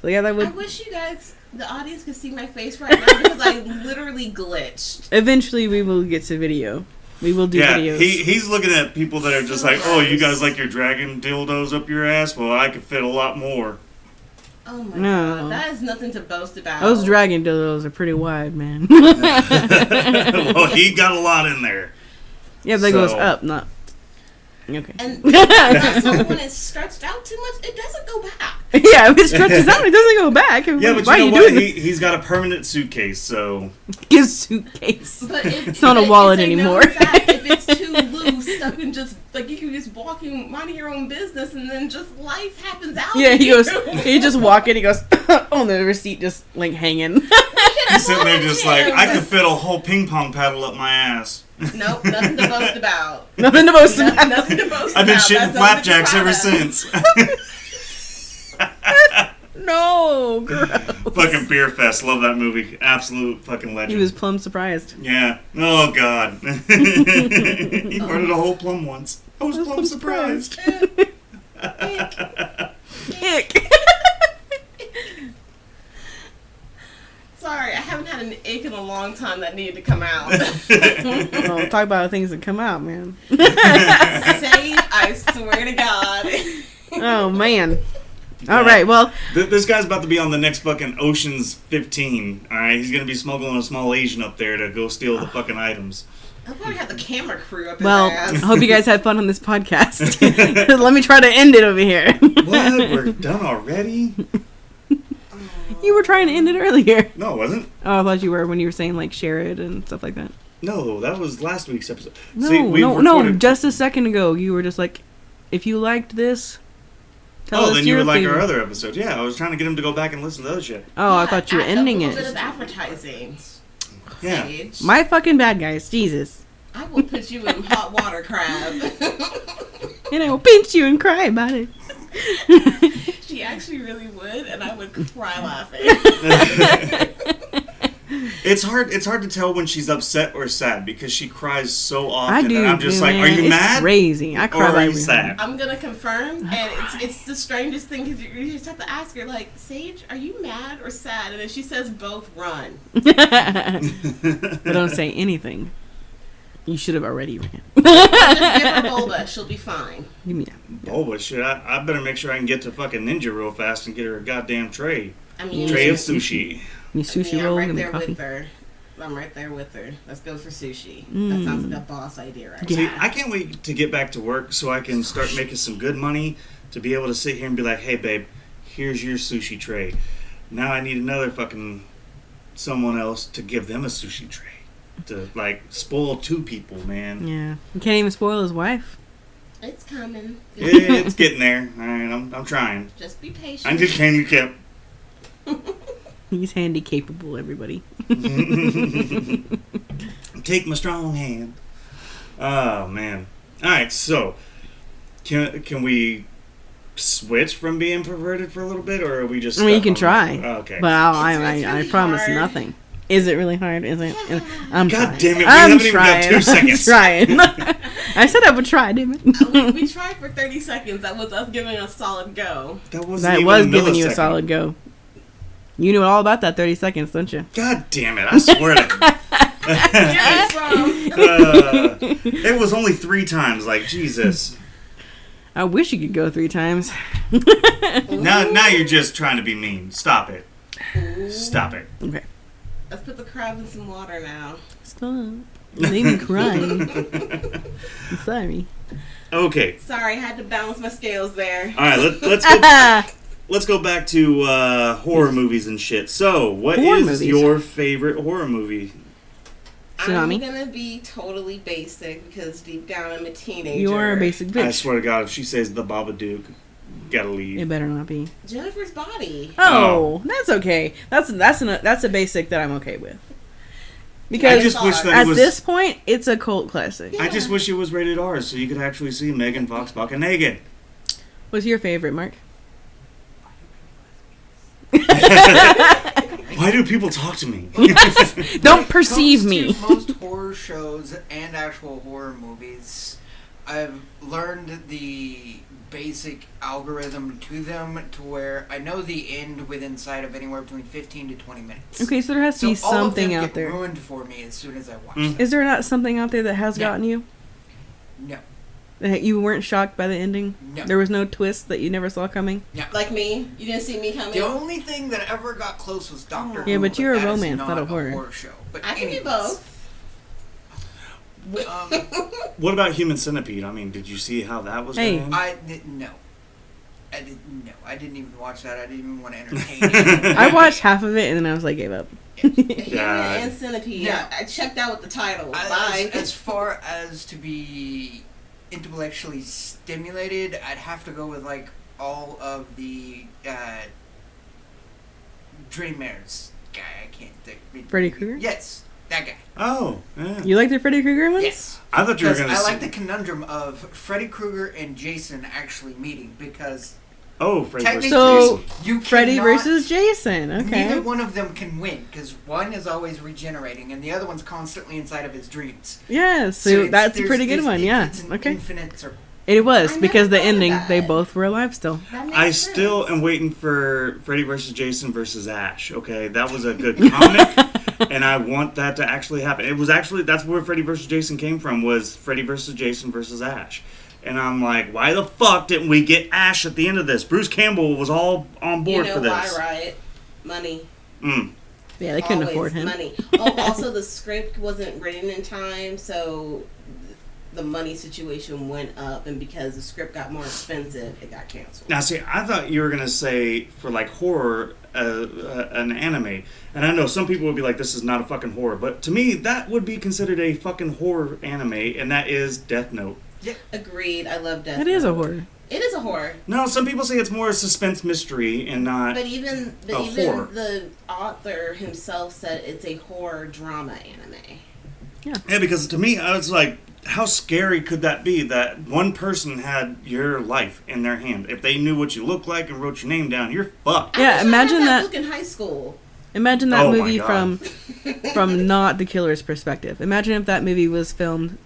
Speaker 1: So yeah, that
Speaker 3: I
Speaker 1: would.
Speaker 3: wish you guys, the audience, could see my face right now because I literally glitched.
Speaker 1: Eventually, we will get to video. We will do
Speaker 2: Yeah,
Speaker 1: videos.
Speaker 2: he's looking at people that are just like, oh, you guys like your dragon dildos up your ass? Well, I could fit a lot more.
Speaker 3: Oh my
Speaker 1: No.
Speaker 3: God, that is nothing to boast about.
Speaker 1: Those dragon dildos are pretty wide, man.
Speaker 2: Well, he got a lot in there.
Speaker 1: Yeah, that goes
Speaker 2: So-
Speaker 1: up, not. Okay.
Speaker 3: And also, when it's stretched out too much, it doesn't go back.
Speaker 1: Yeah, if it stretches out, it doesn't go back.
Speaker 2: Yeah, but
Speaker 1: Why
Speaker 2: you
Speaker 1: are
Speaker 2: know
Speaker 1: you
Speaker 2: what?
Speaker 1: doing
Speaker 2: He's got a permanent suitcase, so...
Speaker 1: his suitcase?
Speaker 3: But if,
Speaker 1: It's not a wallet anymore.
Speaker 3: If it's too loose, stuck in just like you can just walk in, minding your own business, and then just life happens out.
Speaker 1: Yeah,
Speaker 3: to
Speaker 1: he
Speaker 3: you.
Speaker 1: goes. He just walk in. He goes. Oh, the receipt just like hanging.
Speaker 2: He's sitting there just like, I could fit a whole ping pong paddle up my ass.
Speaker 3: Nope, nothing to boast about.
Speaker 1: Nothing to boast
Speaker 3: No,
Speaker 1: about.
Speaker 3: nothing to boast
Speaker 2: I've been
Speaker 3: about.
Speaker 2: shitting
Speaker 3: That's nothing to be
Speaker 2: flapjacks
Speaker 3: proud
Speaker 2: ever
Speaker 3: of.
Speaker 2: since.
Speaker 1: No. Oh, gross.
Speaker 2: Fucking Beer Fest. Love that movie. Absolute fucking legend.
Speaker 1: He was plumb surprised.
Speaker 2: Yeah. Oh, God. He farted a whole plum once. I was plumb surprised.
Speaker 1: Ick.
Speaker 3: Sorry, I haven't had an ick in a long time that needed to come out.
Speaker 1: Oh, talk about things that come out, man.
Speaker 3: Say, I swear to God.
Speaker 1: Oh, man. All right, well.
Speaker 2: This guy's about to be on the next fucking Ocean's 15. All right, he's gonna be smuggling a small Asian up there to go steal the fucking items.
Speaker 3: I'll probably have the camera crew up his
Speaker 1: Well,
Speaker 3: ass.
Speaker 1: I hope you guys had fun on this podcast. Let me try to end it over here.
Speaker 2: What? We're done already?
Speaker 1: You were trying to end it earlier.
Speaker 2: No, it wasn't.
Speaker 1: Oh, I thought you were when you were saying like share it and stuff like that.
Speaker 2: No, that was last week's episode.
Speaker 1: No,
Speaker 2: See, we've
Speaker 1: no.
Speaker 2: recorded-
Speaker 1: Just a second ago, you were just like, if you liked this, tell us
Speaker 2: then you
Speaker 1: your
Speaker 2: would like
Speaker 1: favorite.
Speaker 2: our other episode. Yeah, I was trying to get him to go back and listen to those shit.
Speaker 1: Oh, I thought you were ending
Speaker 3: A little bit of
Speaker 1: it.
Speaker 3: advertising.
Speaker 2: Yeah.
Speaker 3: Sage.
Speaker 1: My fucking bad guys, Jesus.
Speaker 3: I will put you in hot water, crab.
Speaker 1: And I will pinch you and cry about it.
Speaker 3: She actually really would, and I would cry laughing.
Speaker 2: It's hard to tell when she's upset or sad because she cries so often.
Speaker 1: I do.
Speaker 2: And I'm just
Speaker 1: man.
Speaker 2: like, are you
Speaker 1: It's
Speaker 2: mad?
Speaker 1: crazy. I
Speaker 2: Or
Speaker 1: cry
Speaker 2: are
Speaker 1: like
Speaker 2: you sad?
Speaker 3: I'm gonna confirm, and it's the strangest thing because you just have to ask her, like, Sage, are you mad or sad? And if she says both, run.
Speaker 1: But don't say anything. You should have already ran.
Speaker 3: Just give her boba, she'll be fine.
Speaker 1: Give me
Speaker 2: Oh, but shit, I better make sure I can get to fucking Ninja real fast and get her a goddamn tray.
Speaker 3: I mean,
Speaker 2: Tray of sushi.
Speaker 1: me sushi
Speaker 3: I'm
Speaker 1: roll
Speaker 3: right
Speaker 1: and
Speaker 3: there
Speaker 1: coffee.
Speaker 3: with her. I'm right there with her. Let's go for sushi.
Speaker 1: Mm.
Speaker 3: That sounds like a boss idea, right?
Speaker 1: Yeah.
Speaker 2: See, I can't wait to get back to work so I can start making some good money to be able to sit here and be like, hey, babe, here's your sushi tray. Now I need another fucking someone else to give them a sushi tray. To, like, spoil two people, man.
Speaker 1: Yeah. You can't even spoil his wife.
Speaker 3: It's coming.
Speaker 2: It's getting there. All right, I'm trying.
Speaker 3: Just be patient.
Speaker 2: I'm just handicapped.
Speaker 1: He's handy capable, everybody.
Speaker 2: Take my strong hand. Oh, man. All right, so can we switch from being perverted for a little bit, or are we just?
Speaker 1: I mean, you
Speaker 2: stuck
Speaker 1: can
Speaker 2: on-
Speaker 1: try.
Speaker 2: Oh, okay.
Speaker 1: But I
Speaker 3: It's really
Speaker 1: promise
Speaker 3: hard.
Speaker 1: nothing. Is it really hard? Is it? I'm
Speaker 2: God
Speaker 1: trying.
Speaker 2: damn it, we
Speaker 1: I'm
Speaker 2: haven't even got
Speaker 1: trying.
Speaker 2: 2 seconds.
Speaker 1: I'm trying. I said I would try, damn it.
Speaker 3: We tried for 30 seconds. That was us giving a solid go.
Speaker 2: That wasn't
Speaker 1: That
Speaker 2: even
Speaker 1: was
Speaker 2: a
Speaker 1: giving you a
Speaker 2: millisecond.
Speaker 1: solid go. You knew all about that 30 seconds, don't you?
Speaker 2: God damn it! I swear to God. It was only 3 times. Like Jesus.
Speaker 1: I wish you could go 3 times.
Speaker 2: Now you're just trying to be mean. Stop it. Stop it.
Speaker 1: Okay.
Speaker 3: Let's put the crab in some water now.
Speaker 1: Stop. They even crying. I'm sorry.
Speaker 2: Okay.
Speaker 3: Sorry, I had to balance my scales there.
Speaker 2: All right. Let's go back to horror movies and shit. So, what
Speaker 1: Horror
Speaker 2: is
Speaker 1: movies.
Speaker 2: your favorite horror movie?
Speaker 1: Tsunami?
Speaker 3: I'm gonna be totally basic because deep down I'm a teenager.
Speaker 1: You are a basic bitch.
Speaker 2: I swear to God, if she says the Babadook, gotta leave.
Speaker 1: It better not be.
Speaker 3: Jennifer's Body.
Speaker 1: Oh, that's okay. That's a basic that I'm okay with.
Speaker 2: I
Speaker 1: Because
Speaker 2: just wish that
Speaker 1: at
Speaker 2: it was.
Speaker 1: this point, it's a cult classic.
Speaker 2: I just wish it was rated R so you could actually see Megan Fox fucking naked.
Speaker 1: What's your favorite, Mark?
Speaker 2: Why do people talk to me?
Speaker 1: Don't perceive
Speaker 4: When it
Speaker 1: me.
Speaker 4: comes to most horror shows and actual horror movies, I've learned the basic algorithm to them to where I know the end within sight of anywhere between 15 to 20 minutes.
Speaker 1: Okay, so there has to be
Speaker 4: So all of
Speaker 1: something
Speaker 4: them
Speaker 1: out
Speaker 4: get
Speaker 1: there.
Speaker 4: ruined for me as soon as I watch
Speaker 2: Mm.
Speaker 4: them.
Speaker 1: Is there not something out there that has
Speaker 4: No.
Speaker 1: gotten you?
Speaker 4: No.
Speaker 1: That you weren't shocked by the ending?
Speaker 4: No.
Speaker 1: There was no twist that you never saw coming?
Speaker 3: Like me, you didn't see me coming.
Speaker 4: The only thing that ever got close was Doctor Who.
Speaker 1: Yeah, but you're a
Speaker 4: that is
Speaker 1: romance, not a horror.
Speaker 4: show. But
Speaker 3: I can do
Speaker 4: anyways,
Speaker 3: both.
Speaker 2: What about Human Centipede? I mean, did you see how that was
Speaker 1: Hey.
Speaker 2: going?
Speaker 4: I didn't know. I didn't even watch that. I didn't even want to entertain it.
Speaker 1: I watched half of it and then I was like, gave up.
Speaker 3: Human
Speaker 2: Yeah.
Speaker 3: and Centipede.
Speaker 4: Yeah.
Speaker 3: I checked out with the title.
Speaker 4: As,
Speaker 3: Bye.
Speaker 4: as far as to be intellectually stimulated, I'd have to go with like all of the Dreammares guy. I can't think.
Speaker 1: Freddy Krueger?
Speaker 4: Yes, that guy.
Speaker 2: Oh, yeah.
Speaker 1: You like the Freddy Krueger ones?
Speaker 4: Yes.
Speaker 2: I thought you were
Speaker 4: Because
Speaker 2: going to
Speaker 4: I like the conundrum of Freddy Krueger and Jason actually meeting because
Speaker 2: Oh, Freddy versus
Speaker 4: Technically,
Speaker 2: Jason.
Speaker 4: you
Speaker 1: Freddy
Speaker 4: cannot-
Speaker 1: versus Jason. Okay.
Speaker 4: Neither one of them can win because one is always regenerating and the other one's constantly inside of his dreams.
Speaker 1: Yes, so
Speaker 4: it's-
Speaker 1: that's a
Speaker 4: there's
Speaker 1: pretty good
Speaker 4: this-
Speaker 1: one. Yeah.
Speaker 4: It's an
Speaker 1: Okay.
Speaker 4: infinite circle.
Speaker 1: It was
Speaker 3: I
Speaker 1: because
Speaker 3: never
Speaker 1: the
Speaker 3: thought of
Speaker 1: ending,
Speaker 3: that.
Speaker 1: they both were alive still.
Speaker 3: That makes
Speaker 2: I
Speaker 3: sense.
Speaker 2: still am waiting for Freddy versus Jason versus Ash. Okay, that was a good comic, and I want that to actually happen. It was actually that's where Freddy versus Jason came from. Was Freddy versus Jason versus Ash, and I'm like, why the fuck didn't we get Ash at the end of this? Bruce Campbell was all on board
Speaker 3: you know
Speaker 2: for this.
Speaker 3: why, right? Money.
Speaker 1: Yeah, they couldn't
Speaker 3: Always
Speaker 1: afford him.
Speaker 3: Money. Oh, also, the script wasn't written in time, so the money situation went up, and because the script got more expensive, it got canceled.
Speaker 2: Now, see, I thought you were gonna say for like horror, an anime, and I know some people would be like, "This is not a fucking horror," but to me, that would be considered a fucking horror anime, and that is Death Note.
Speaker 3: Agreed. I love Death
Speaker 1: It is a
Speaker 3: Note.
Speaker 1: horror.
Speaker 3: It is a horror.
Speaker 2: No, some people say it's more a suspense mystery and not.
Speaker 3: But even
Speaker 2: horror.
Speaker 3: the author himself said it's a horror drama anime.
Speaker 2: Yeah, because to me, I was like, how scary could that be that one person had your life in their hand? If they knew what you looked like and wrote your name down, you're fucked.
Speaker 1: Yeah,
Speaker 3: I wish
Speaker 1: imagine
Speaker 3: I had
Speaker 1: that-
Speaker 3: book in high school.
Speaker 1: Imagine that
Speaker 2: Oh my
Speaker 1: movie
Speaker 2: God.
Speaker 1: from not the killer's perspective. Imagine if that movie was filmed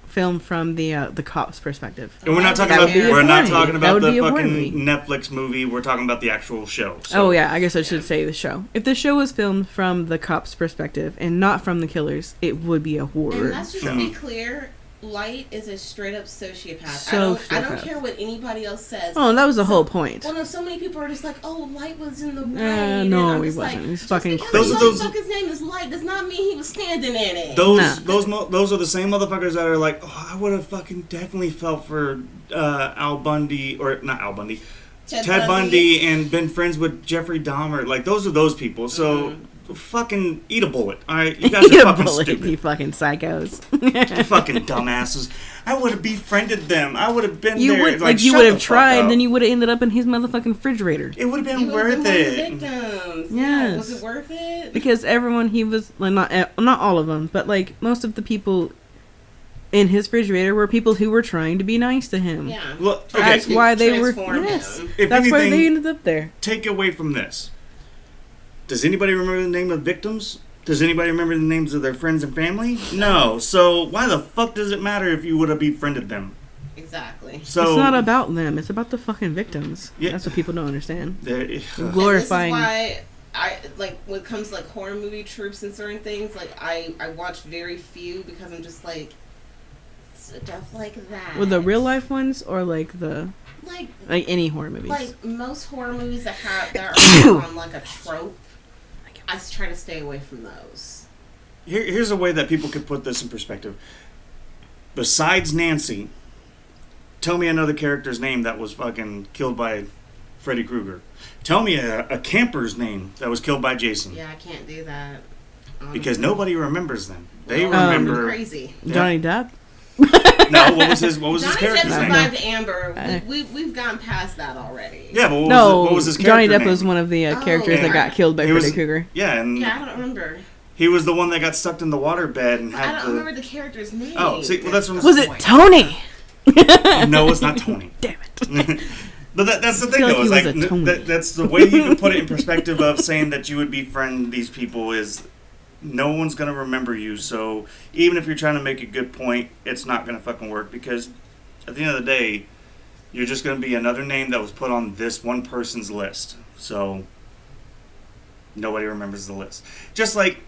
Speaker 1: from the cop's perspective.
Speaker 2: And we're not talking
Speaker 3: That
Speaker 2: about
Speaker 3: would be a
Speaker 2: we're not
Speaker 1: horror
Speaker 2: talking
Speaker 1: movie. That
Speaker 2: about
Speaker 1: would
Speaker 2: the
Speaker 1: be a horror
Speaker 2: fucking
Speaker 1: movie.
Speaker 2: Netflix movie. We're talking about the actual show. So.
Speaker 1: Oh yeah, I guess I should say the show. If the show was filmed from the cop's perspective and not from the killers, it would be a horror
Speaker 3: And let's just
Speaker 1: show.
Speaker 3: be clear, Light is a straight up sociopath. I don't
Speaker 1: Sociopath.
Speaker 3: care what anybody else says.
Speaker 1: Oh, that was the whole point.
Speaker 3: Well, no, so many people are just like, "Oh, Light was in the rain."
Speaker 1: No,
Speaker 3: and I'm
Speaker 1: he
Speaker 3: just
Speaker 1: wasn't.
Speaker 3: Like,
Speaker 1: He was
Speaker 3: just
Speaker 1: fucking
Speaker 3: because
Speaker 1: crazy.
Speaker 2: Those-
Speaker 3: motherfucker's name is Light does not mean he was standing in it.
Speaker 2: Those are the same motherfuckers that are like, oh, I would have fucking definitely felt for Al Bundy or not Al Bundy, Ted Bundy and been friends with Jeffrey Dahmer. Like those are those people. So fucking eat a bullet. All right, you guys
Speaker 1: Eat
Speaker 2: are
Speaker 1: a
Speaker 2: fucking
Speaker 1: bullet,
Speaker 2: stupid.
Speaker 1: you fucking psychos.
Speaker 2: You fucking dumbasses. I would have befriended them. I would have been
Speaker 1: You
Speaker 2: there.
Speaker 1: would
Speaker 2: like
Speaker 1: you
Speaker 2: shut
Speaker 1: would
Speaker 2: the
Speaker 1: have
Speaker 2: fuck
Speaker 1: tried,
Speaker 2: up.
Speaker 1: then you would have ended up in his motherfucking refrigerator.
Speaker 2: It would have
Speaker 3: He
Speaker 2: been
Speaker 3: would've
Speaker 2: worth
Speaker 3: been one of the
Speaker 2: it.
Speaker 3: victims.
Speaker 1: Yes.
Speaker 3: Yeah, was it worth it?
Speaker 1: Because everyone he was like, not all of them, but like most of the people in his refrigerator were people who were trying to be nice to him.
Speaker 3: Yeah.
Speaker 2: Look, okay.
Speaker 1: That's why they were.
Speaker 3: Transform
Speaker 1: Yes,
Speaker 3: him.
Speaker 2: If
Speaker 1: that's why
Speaker 2: anything,
Speaker 1: they ended up there.
Speaker 2: take away from this. Does anybody remember the name of victims? Does anybody remember the names of their friends and family? No. So why the fuck does it matter if you would have befriended them?
Speaker 3: Exactly.
Speaker 2: So
Speaker 1: It's not about them. It's about the fucking victims.
Speaker 2: Yeah.
Speaker 1: That's what people don't understand.
Speaker 2: there-
Speaker 1: Glorifying.
Speaker 3: And this is why I like when it comes to like horror movie tropes and certain things. Like I watch very few because I'm just like stuff like that.
Speaker 1: With the real life ones or like the
Speaker 3: like
Speaker 1: any horror movies.
Speaker 3: like most horror movies that are on like a trope. I try to stay away from those.
Speaker 2: Here's a way that people could put this in perspective. Besides Nancy, tell me another character's name that was fucking killed by Freddy Krueger. Tell me a camper's name that was killed by Jason.
Speaker 3: Yeah, I can't do that.
Speaker 2: Because
Speaker 3: honestly.
Speaker 2: nobody remembers them. They
Speaker 3: Well,
Speaker 2: remember.
Speaker 3: crazy.
Speaker 1: Johnny Depp.
Speaker 2: No, what was his
Speaker 3: Johnny Depp
Speaker 2: character's name?
Speaker 3: survived Amber.
Speaker 1: I-
Speaker 3: We've gone past that already.
Speaker 2: Yeah, but what was his
Speaker 1: Johnny
Speaker 2: character
Speaker 1: Depp
Speaker 2: name?
Speaker 1: was one of the characters that got killed by
Speaker 2: He was-
Speaker 1: Freddy Krueger.
Speaker 2: Yeah, and
Speaker 3: Yeah, I don't remember.
Speaker 2: he was the one that got sucked in the water bed and
Speaker 3: I
Speaker 2: had
Speaker 3: don't
Speaker 2: the.
Speaker 3: remember the character's name.
Speaker 2: Oh, see, well that's what
Speaker 1: Was it Tony?
Speaker 2: No, it's not Tony.
Speaker 1: Damn it.
Speaker 2: But that's the thing,
Speaker 1: feel like
Speaker 2: though.
Speaker 1: he
Speaker 2: Is like
Speaker 1: was a Tony.
Speaker 2: that's the way you can put it in perspective of saying that you would befriend these people is no one's gonna remember you. So even if you're trying to make a good point, it's not gonna fucking work because at the end of the day, you're just gonna be another name that was put on this one person's list. So nobody remembers the list. Just like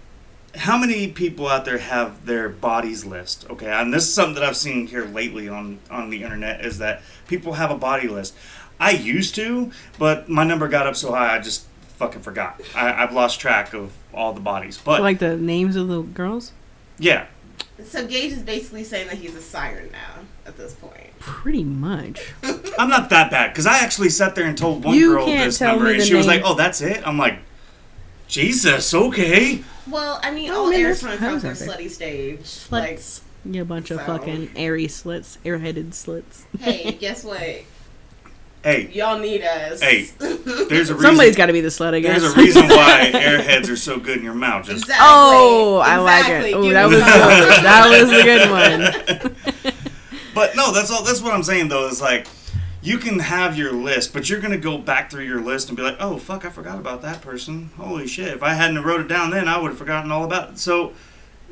Speaker 2: how many people out there have their bodies list? Okay, and this is something that I've seen here lately on the internet is that people have a body list. I used to, but my number got up so high I just fucking forgot. I've lost track of all the bodies. But
Speaker 1: Like the names of the girls?
Speaker 2: yeah,
Speaker 3: So Gage is basically saying that he's a siren now at this point.
Speaker 1: Pretty much.
Speaker 2: I'm not that bad because I actually sat there and told one
Speaker 1: You
Speaker 2: girl
Speaker 1: can't
Speaker 2: this
Speaker 1: tell
Speaker 2: number
Speaker 1: me
Speaker 2: and
Speaker 1: the
Speaker 2: she was
Speaker 1: name.
Speaker 2: like, "Oh, that's it." I'm like, Jesus, okay.
Speaker 3: Well, I mean,
Speaker 1: Oh,
Speaker 3: all
Speaker 1: man,
Speaker 3: air
Speaker 1: there's
Speaker 3: signs
Speaker 1: hoes
Speaker 3: have their
Speaker 1: out there.
Speaker 3: slutty stage.
Speaker 1: Slits. You a bunch of
Speaker 3: so-
Speaker 1: fucking airy slits. Airheaded slits.
Speaker 3: Like, hey, guess what?
Speaker 2: Hey,
Speaker 3: Y'all need us.
Speaker 2: Hey. there's a reason.
Speaker 1: Somebody's got to be the slut, I guess.
Speaker 2: There's a reason why airheads are so good in your mouth. Just
Speaker 3: Exactly.
Speaker 1: Oh, I like
Speaker 3: Exactly.
Speaker 1: it. Oh,
Speaker 3: Give
Speaker 1: that
Speaker 3: me
Speaker 1: was
Speaker 3: some.
Speaker 1: good. That was a good one.
Speaker 2: But no, that's all. That's what I'm saying though. Is like you can have your list, but you're going to go back through your list and be like, oh, fuck, I forgot about that person. Holy shit. If I hadn't wrote it down then, I would have forgotten all about it. So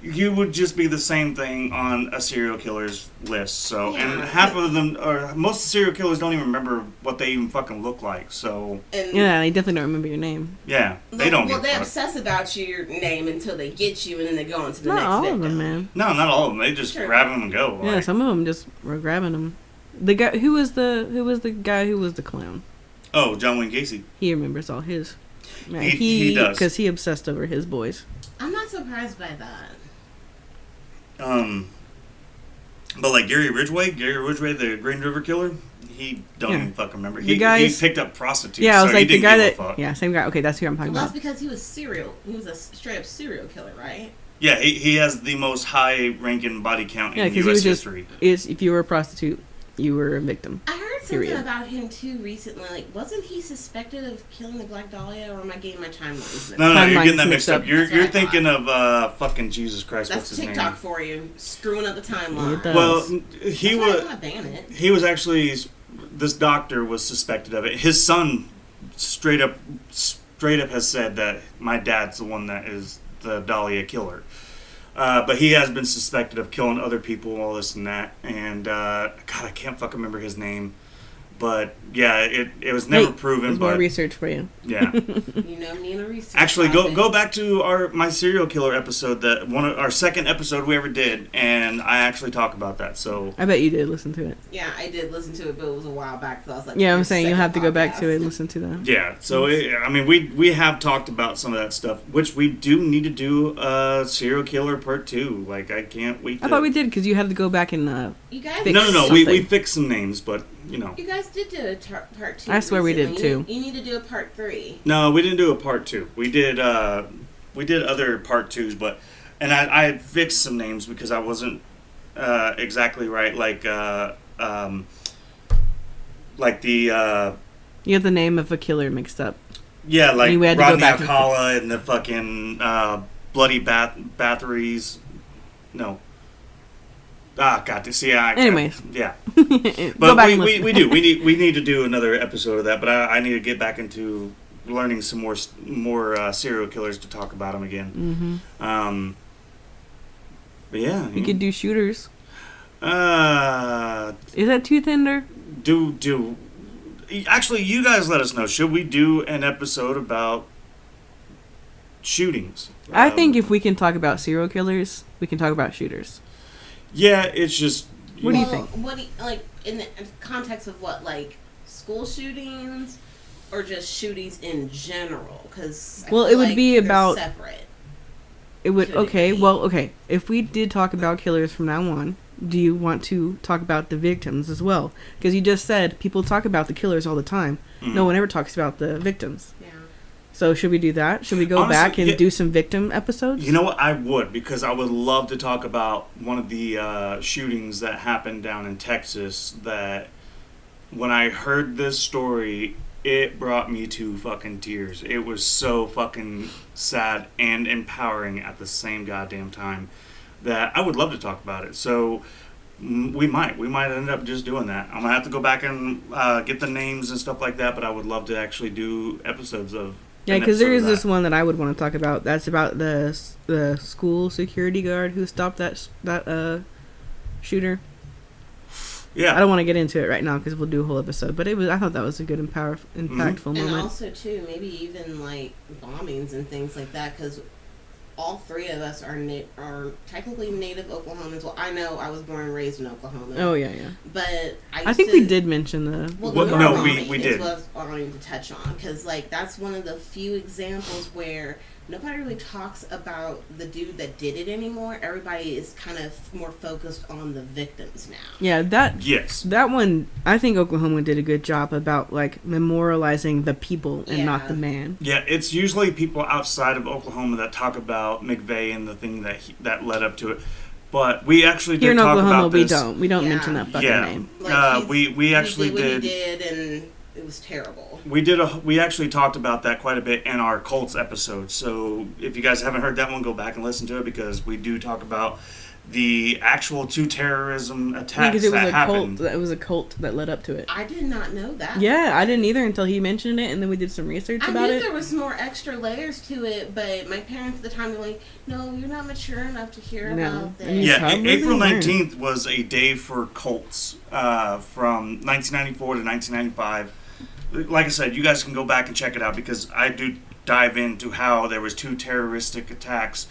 Speaker 2: you would just be the same thing on a serial killer's list. So, and half of them, or most serial killers don't even remember what they even fucking look like. So,
Speaker 1: yeah, they definitely don't remember your name.
Speaker 2: Yeah, they don't.
Speaker 3: Well, they obsess about your name until they get you, and then they go on to the
Speaker 1: not
Speaker 3: next
Speaker 1: all
Speaker 3: victim.
Speaker 1: of them, man.
Speaker 2: No, not all of them. They just grab them and go.
Speaker 1: Yeah, some of them just were grabbing them. The guy who was the guy who was the clown.
Speaker 2: Oh, John Wayne Gacy.
Speaker 1: He remembers all his. Yeah,
Speaker 2: he does,
Speaker 1: because he obsessed over his boys.
Speaker 3: I'm not surprised by that.
Speaker 2: But like Gary Ridgway, the Green River Killer, he don't even fucking remember. He picked up prostitutes.
Speaker 1: Yeah, I was
Speaker 2: so
Speaker 1: like
Speaker 2: he
Speaker 1: the guy that.
Speaker 2: fuck.
Speaker 1: Yeah, same guy. Okay, that's who I'm talking
Speaker 3: Well,
Speaker 1: about.
Speaker 3: that's because he was a straight up serial killer, right?
Speaker 2: Yeah, he has the most high ranking body count in
Speaker 1: because
Speaker 2: U.S. history.
Speaker 1: If you were a prostitute, you were a victim.
Speaker 3: I heard something about him too recently. Like, wasn't he suspected of killing the Black Dahlia, or am I getting my timelines mixed up?
Speaker 2: No, you're getting that mixed up. You're
Speaker 3: That's what I
Speaker 2: thinking of fucking Jesus Christ.
Speaker 3: That's
Speaker 2: what's his
Speaker 3: TikTok
Speaker 2: name?
Speaker 3: for you, screwing up the timeline.
Speaker 2: Well, he
Speaker 3: That's
Speaker 2: was.
Speaker 3: why I ban it.
Speaker 2: He was actually. This doctor was suspected of it. His son straight up has said that my dad's the one that is the Dahlia killer. But he has been suspected of killing other people, all this and that. And, God, I can't fucking remember his name. But, yeah, it was never proven.
Speaker 1: There's more research for you.
Speaker 2: Yeah.
Speaker 3: You know me and a research.
Speaker 2: Actually, go back to my serial killer episode, our second episode we ever did, and I actually talk about that. So
Speaker 1: I bet you did listen to it.
Speaker 3: Yeah, I did listen to it, but it was a while back. So I was like,
Speaker 1: yeah, I'm saying you'll have to go back to it and listen to that.
Speaker 2: Yeah, so we have talked about some of that stuff, which we do need to do serial killer part 2. Like, I can't wait.
Speaker 1: I thought we did because you had to go back and
Speaker 3: you guys.
Speaker 2: No. We fixed some names, but you know.
Speaker 3: You guys did do a part 2.
Speaker 1: I swear we did too.
Speaker 3: You need to do a part 3.
Speaker 2: No, we didn't do a part 2. We did other part 2s, but I had fixed some names because I wasn't exactly right. Like the
Speaker 1: you have the name of a killer mixed up.
Speaker 2: Yeah, like
Speaker 1: we had to
Speaker 2: Rodney
Speaker 1: go back
Speaker 2: Alcala and the fucking bloody batteries. No. Ah, God, to see.
Speaker 1: Anyways,
Speaker 2: yeah.
Speaker 1: But
Speaker 2: But we do. We need to do another episode of that. But I need to get back into learning some more serial killers to talk about them again.
Speaker 1: Mm-hmm.
Speaker 2: But yeah,
Speaker 1: you could do shooters.
Speaker 2: Is
Speaker 1: that too tender?
Speaker 2: Actually, you guys let us know. Should we do an episode about shootings?
Speaker 1: I think if we can talk about serial killers, we can talk about shooters.
Speaker 2: Yeah, it's just.
Speaker 1: What do you think?
Speaker 3: What do you, like in the context of what, like school shootings, or just shootings in general? Because
Speaker 1: it would be about
Speaker 3: separate.
Speaker 1: It would okay. If we did talk about killers from now on, do you want to talk about the victims as well? Because you just said people talk about the killers all the time. Mm-hmm. No one ever talks about the victims. Yeah. So should we do that? Should we go back and do some victim episodes?
Speaker 2: You know what? I would, because I would love to talk about one of the shootings that happened down in Texas that when I heard this story, it brought me to fucking tears. It was so fucking sad and empowering at the same goddamn time that I would love to talk about it. So we might end up just doing that. I'm gonna have to go back and get the names and stuff like that, but I would love to actually do episodes of.
Speaker 1: Yeah, because there is this one that I would want to talk about. That's about the school security guard who stopped that shooter.
Speaker 2: Yeah,
Speaker 1: I don't want to get into it right now because we'll do a whole episode. But I thought that was a good impactful moment.
Speaker 3: And also too, maybe even like bombings and things like that, because all three of us are technically native Oklahomans. Well, I know I was born and raised in Oklahoma.
Speaker 1: Oh yeah.
Speaker 3: But
Speaker 1: I think we did mention the.
Speaker 3: Well,
Speaker 2: no, we did.
Speaker 3: What I wanted to touch on, because like that's one of the few examples where nobody really talks about the dude that did it anymore. Everybody is kind of more focused on the victims now.
Speaker 1: Yeah, that one, I think Oklahoma did a good job about like memorializing the people and not the man.
Speaker 2: Yeah, it's usually people outside of Oklahoma that talk about McVeigh and the thing that led up to it. But we actually did talk about this.
Speaker 1: Here in Oklahoma, we don't mention that fucking name.
Speaker 3: Like
Speaker 2: we actually
Speaker 3: did what he did, and it was terrible.
Speaker 2: We actually talked about that quite a bit in our cults episode. So if you guys haven't heard that one, go back and listen to it, because we do talk about the actual 2 terrorism attacks
Speaker 1: Because it was
Speaker 2: that
Speaker 1: a
Speaker 2: happened.
Speaker 1: cult. It was a cult that led up to it.
Speaker 3: I did not know that.
Speaker 1: Yeah, I didn't either until he mentioned it, and then we did some research
Speaker 3: I
Speaker 1: about
Speaker 3: knew
Speaker 1: it.
Speaker 3: there was more extra layers to it, but my parents at the time were like, "No, you're not mature enough to hear
Speaker 1: No.
Speaker 3: about this."
Speaker 1: You
Speaker 2: Yeah,
Speaker 1: probably
Speaker 2: April
Speaker 1: weren't.
Speaker 2: 19th was a day for cults from 1994 to 1995. Like I said, you guys can go back and check it out because I do dive into how there was 2 terroristic attacks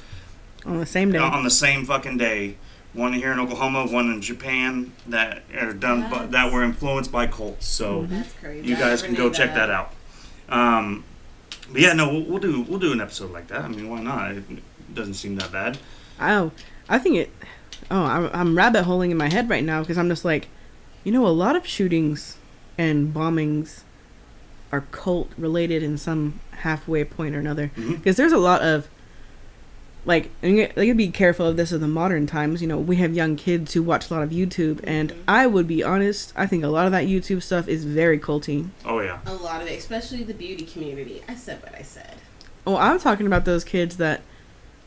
Speaker 1: On the same day.
Speaker 2: on the same fucking day. One here in Oklahoma, one in Japan that are done that were influenced by cults. So
Speaker 3: That's crazy.
Speaker 2: you
Speaker 3: I
Speaker 2: guys
Speaker 3: never
Speaker 2: can
Speaker 3: knew
Speaker 2: go check that out. But yeah, no, we'll do an episode like that. I mean, why not? It doesn't seem that bad.
Speaker 1: Oh, I think it... Oh, I'm rabbit holing in my head right now because I'm just like, a lot of shootings and bombings are cult related in some halfway point or another. Because there's a lot of, like, and you gotta be careful of this in the modern times. We have young kids who watch a lot of YouTube, and I would be honest, I think a lot of that YouTube stuff is very culty.
Speaker 2: Oh yeah.
Speaker 3: A lot of it, especially the beauty community. I said what I said.
Speaker 1: Oh, I'm talking about those kids that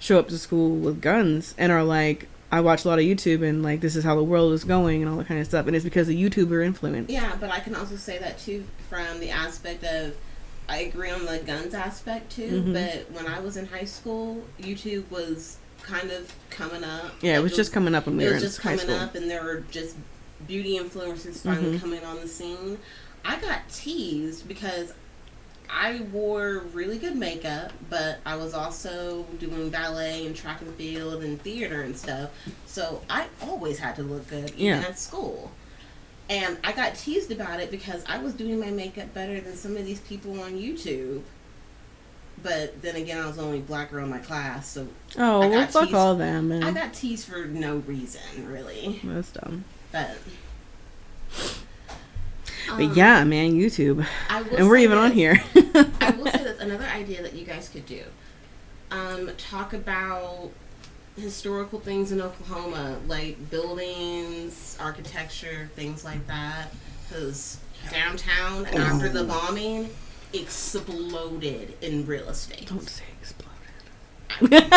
Speaker 1: show up to school with guns and are like, I watch a lot of YouTube and like this is how the world is going and all that kind of stuff, and it's because of YouTuber influence.
Speaker 3: Yeah, but I can also say that too from the aspect of, I agree on the guns aspect too, but when I was in high school, YouTube was kind of coming up.
Speaker 1: Yeah, it was just coming up when we were in high
Speaker 3: It was just coming
Speaker 1: school.
Speaker 3: up, and there were just beauty influencers finally coming on the scene. I got teased because I wore really good makeup, but I was also doing ballet and track and field and theater and stuff. So I always had to look good, even at school. And I got teased about it because I was doing my makeup better than some of these people on YouTube. But then again, I was the only black girl in my class, so
Speaker 1: Oh,
Speaker 3: I
Speaker 1: well,
Speaker 3: got
Speaker 1: fuck
Speaker 3: teased.
Speaker 1: all them, man.
Speaker 3: I got teased for no reason, really.
Speaker 1: That's dumb.
Speaker 3: But
Speaker 1: yeah, man, YouTube.
Speaker 3: I will
Speaker 1: And we're
Speaker 3: say
Speaker 1: even on
Speaker 3: this.
Speaker 1: here.
Speaker 3: I will say that's another idea that you guys could do. Talk about historical things in Oklahoma, like buildings, architecture, things like that. Because downtown, after the bombing, exploded in real estate.
Speaker 1: Don't say exploded.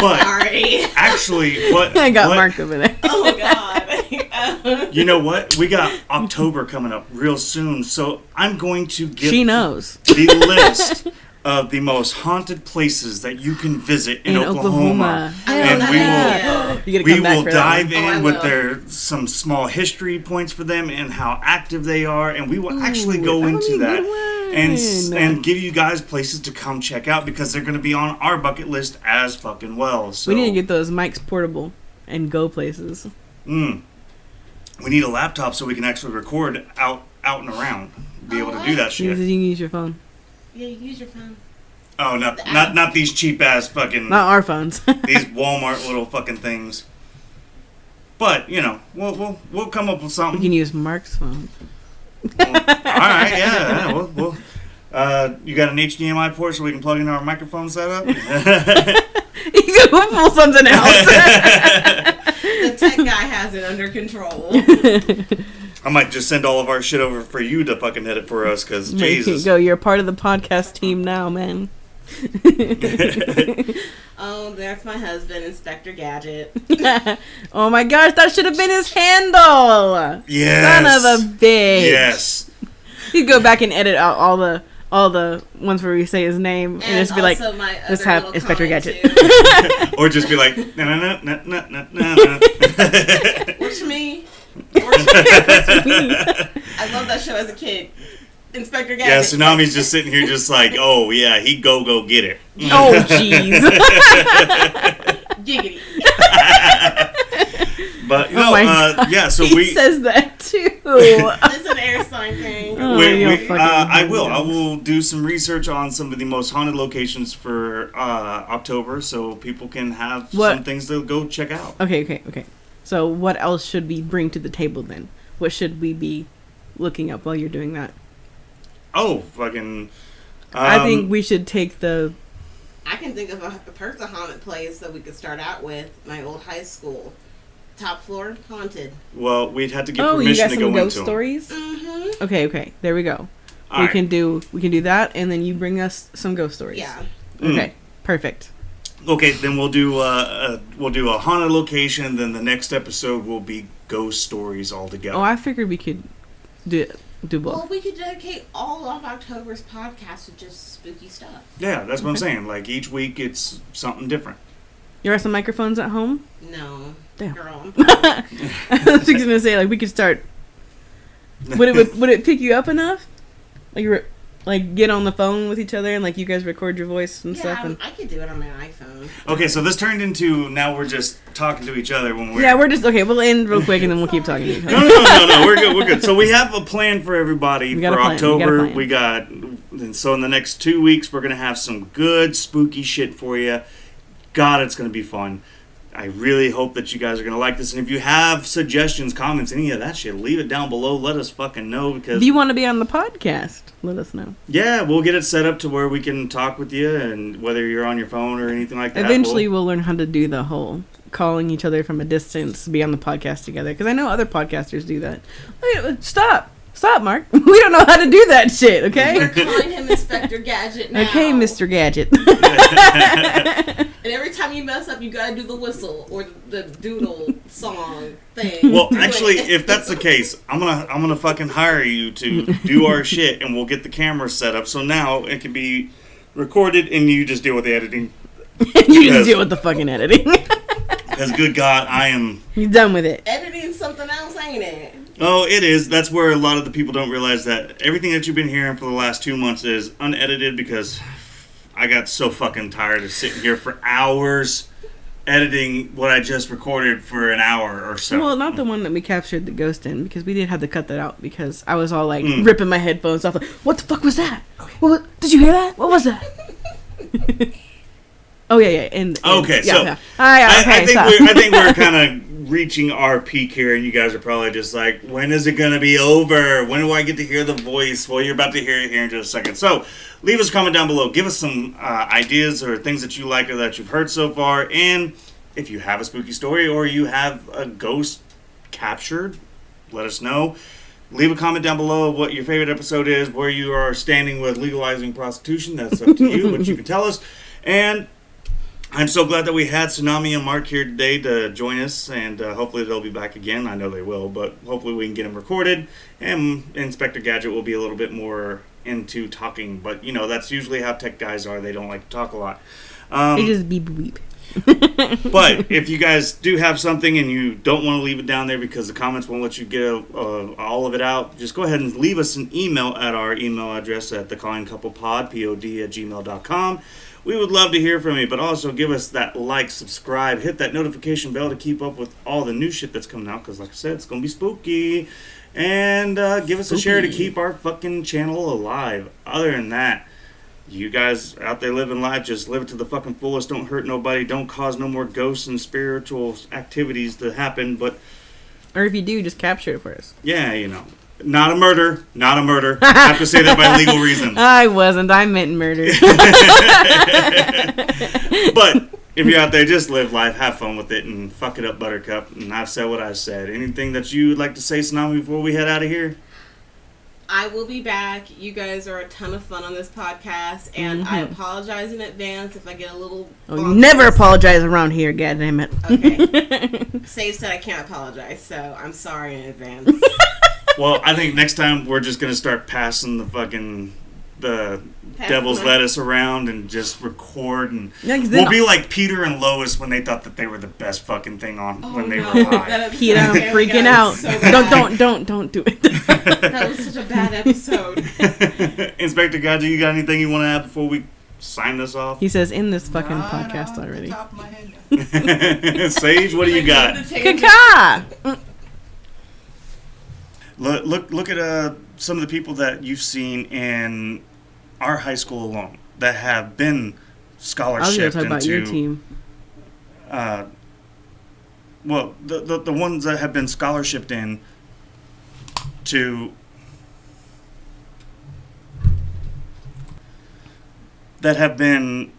Speaker 2: But
Speaker 3: Sorry.
Speaker 2: actually, what
Speaker 1: I got
Speaker 2: what-
Speaker 1: marked over there.
Speaker 3: Oh, God.
Speaker 2: You know what? We got October coming up real soon, so I'm going to give
Speaker 1: She knows.
Speaker 2: the list of the most haunted places that you can visit in Oklahoma.
Speaker 3: And
Speaker 1: Hell
Speaker 3: we
Speaker 1: yeah.
Speaker 3: will-
Speaker 1: You gotta
Speaker 2: We
Speaker 1: come back
Speaker 2: will
Speaker 1: for that
Speaker 2: dive
Speaker 1: one.
Speaker 3: Oh, I
Speaker 2: in with
Speaker 3: will.
Speaker 2: some small history points for them and how active they are, and we will actually
Speaker 1: Ooh,
Speaker 2: go
Speaker 1: that'll
Speaker 2: into
Speaker 1: be a
Speaker 2: that
Speaker 1: good
Speaker 2: and give you guys places to come check out because they're going to be on our bucket list as fucking well. So
Speaker 1: We need to get those mics portable and go places.
Speaker 2: we need a laptop so we can actually record out and around, be able to do that
Speaker 1: You
Speaker 2: shit.
Speaker 1: can use your phone.
Speaker 3: Yeah, you can use your phone.
Speaker 2: Oh, not these cheap ass fucking
Speaker 1: Not our phones.
Speaker 2: these Walmart little fucking things. But we'll come up with
Speaker 1: We
Speaker 2: something.
Speaker 1: can use Mark's phone.
Speaker 2: All right, yeah. We'll you got an HDMI port so we can plug in our microphone setup?
Speaker 1: You can pull something else.
Speaker 3: The tech guy has it under control.
Speaker 2: I might just send all of our shit over for you to fucking hit it for us, because
Speaker 1: There you
Speaker 2: Jesus.
Speaker 1: go. You're part of the podcast team now, man.
Speaker 3: Oh, there's my husband, Inspector Gadget.
Speaker 1: Oh my gosh, that should have been his handle.
Speaker 2: Yes.
Speaker 1: Son of a bitch.
Speaker 2: Yes.
Speaker 1: You go back and edit out all the ones where we say his name and, just be like,
Speaker 3: also my
Speaker 1: let's
Speaker 3: other
Speaker 1: have
Speaker 3: little
Speaker 1: Inspector
Speaker 3: comment,
Speaker 1: Gadget.
Speaker 3: too.
Speaker 2: Or just be like, na na na na na na na.
Speaker 3: Works for me. Works for me. I love that show as a kid. Inspector Gadget.
Speaker 2: Yeah, Tsunami's just sitting here just like, oh yeah, he go get it.
Speaker 1: Oh jeez.
Speaker 3: Giggity.
Speaker 2: But
Speaker 1: Oh my God.
Speaker 2: yeah, so
Speaker 1: he says that too.
Speaker 3: It's an air sign thing.
Speaker 1: Oh, you're fucking
Speaker 2: I
Speaker 1: hilarious.
Speaker 2: will do some research on some of the most haunted locations for October, so people can have some things to go check out.
Speaker 1: Okay. So what else should we bring to the table then? What should we be looking up while you're doing that?
Speaker 2: Oh, fucking!
Speaker 1: I think we should take the...
Speaker 3: I can think of a perfect haunted place that we could start out with. My old high school. Top floor, haunted.
Speaker 2: Well, we'd have to get
Speaker 1: you
Speaker 2: permission
Speaker 1: got
Speaker 2: to
Speaker 1: some
Speaker 2: go
Speaker 1: ghost
Speaker 2: into 'em.
Speaker 1: stories?
Speaker 3: Mm-hmm.
Speaker 1: Okay. There we go.
Speaker 2: All right.
Speaker 1: We can do that, and then you bring us some ghost stories.
Speaker 3: Yeah.
Speaker 1: Okay. Perfect.
Speaker 2: Okay, then we'll do a haunted location. Then the next episode will be ghost stories altogether.
Speaker 1: Oh, I figured we could do both.
Speaker 3: Well, we could dedicate all of October's podcast to just spooky stuff.
Speaker 2: Yeah, that's what I'm saying. Like each week, it's something different.
Speaker 1: You have some microphones at home?
Speaker 3: No.
Speaker 1: Damn.
Speaker 3: Girl,
Speaker 1: I was just gonna say, like, we could start. Would it pick you up enough? Like get on the phone with each other and like you guys record your voice and stuff. And
Speaker 3: I could do it on my iPhone.
Speaker 2: Okay, so this turned into now we're just talking to each other when we're.
Speaker 1: Yeah, we're just okay. We'll end real quick and then we'll keep talking to each other.
Speaker 2: No. We're good. We're good. So we have a plan for everybody for October.
Speaker 1: We got
Speaker 2: and so in the next 2 weeks we're gonna have some good spooky shit for you. God, it's gonna be fun. I really hope that you guys are going to like this. And if you have suggestions, comments, any of that shit, leave it down below. Let us fucking know. Because
Speaker 1: do you want to be on the podcast? Let us know.
Speaker 2: Yeah, we'll get it set up to where we can talk with you. And whether you're on your phone or anything like that.
Speaker 1: Eventually, we'll learn how to do the whole calling each other from a distance, be on the podcast together. Because I know other podcasters do that. Wait, stop, Mark. We don't know how to do that shit, okay?
Speaker 3: We're calling him Inspector Gadget now.
Speaker 1: Okay, Mr. Gadget.
Speaker 3: And every time you mess up, you gotta do the whistle or the doodle song thing.
Speaker 2: Well, actually, if that's the case, I'm gonna fucking hire you to do our shit, and we'll get the camera set up so now it can be recorded, and you just deal with the editing.
Speaker 1: You just deal with the fucking editing.
Speaker 2: Because good God, I am.
Speaker 1: You're done with it.
Speaker 3: Editing something else, ain't it?
Speaker 2: Oh, it is. That's where a lot of the people don't realize that everything that you've been hearing for the last 2 months is unedited because I got so fucking tired of sitting here for hours editing what I just recorded for an hour or so.
Speaker 1: Well, not the one that we captured the ghost in because we did have to cut that out because I was all like ripping my headphones off. Like, what the fuck was that? What, did you hear that? What was that? Oh yeah. And
Speaker 2: okay,
Speaker 1: yeah,
Speaker 2: so
Speaker 1: yeah. I
Speaker 2: think we're kind of reaching our peak here, and you guys are probably just like, when is it going to be over? When do I get to hear the voice? Well, you're about to hear it here in just a second. So leave us a comment down below. Give us some ideas or things that you like or that you've heard so far. And if you have a spooky story or you have a ghost captured, let us know. Leave a comment down below what your favorite episode is, where you are standing with legalizing prostitution. That's up to you, but you can tell us. And I'm so glad that we had Tsunami and Mark here today to join us, and hopefully they'll be back again. I know they will, but hopefully we can get them recorded, and Inspector Gadget will be a little bit more into talking, but, you know, that's usually how tech guys are. They don't like to talk a lot.
Speaker 1: They just beep beep.
Speaker 2: But if you guys do have something and you don't want to leave it down there because the comments won't let you get all of it out, just go ahead and leave us an email at our email address at thecallingcouplepod, pod@gmail.com. We would love to hear from you, but also give us that like, subscribe, hit that notification bell to keep up with all the new shit that's coming out, because like I said, it's going to be spooky. And give us a share to keep our fucking channel alive. Other than that, you guys out there living life, just live it to the fucking fullest. Don't hurt nobody. Don't cause no more ghosts and spiritual activities to happen. But
Speaker 1: or if you do, just capture it for us.
Speaker 2: Yeah, you know. Not a murder. Not a murder. I have to say that by legal reasons.
Speaker 1: I wasn't. I meant murder.
Speaker 2: But if you're out there, just live life, have fun with it, and fuck it up, Buttercup. And I've said what I've said. Anything that you would like to say, Tsunami, before we head out of here?
Speaker 3: I will be back. You guys are a ton of fun on this podcast, and I apologize in advance if I get a little...
Speaker 1: Oh, you never apologize around here, goddammit.
Speaker 3: Okay. Sage said I can't apologize, so I'm sorry in advance.
Speaker 2: Well, I think next time we're just going to start passing the devil's lettuce around and just record, and we'll be like Peter and Lois when they thought that they were the best fucking thing on when they were high.
Speaker 1: Peter, I'm freaking out. So don't do it.
Speaker 3: That was such a bad episode.
Speaker 2: Inspector Gadget, you got anything you want to add before we sign this off?
Speaker 1: He says in this fucking podcast already.
Speaker 4: Top of my head.
Speaker 2: Sage, what do you got?
Speaker 1: Kaka!
Speaker 2: Look at some of the people that you've seen in our high school alone that have been scholarshiped.
Speaker 1: I was going to talk about your team.
Speaker 2: Well, the ones that have been scholarshiped in to that have been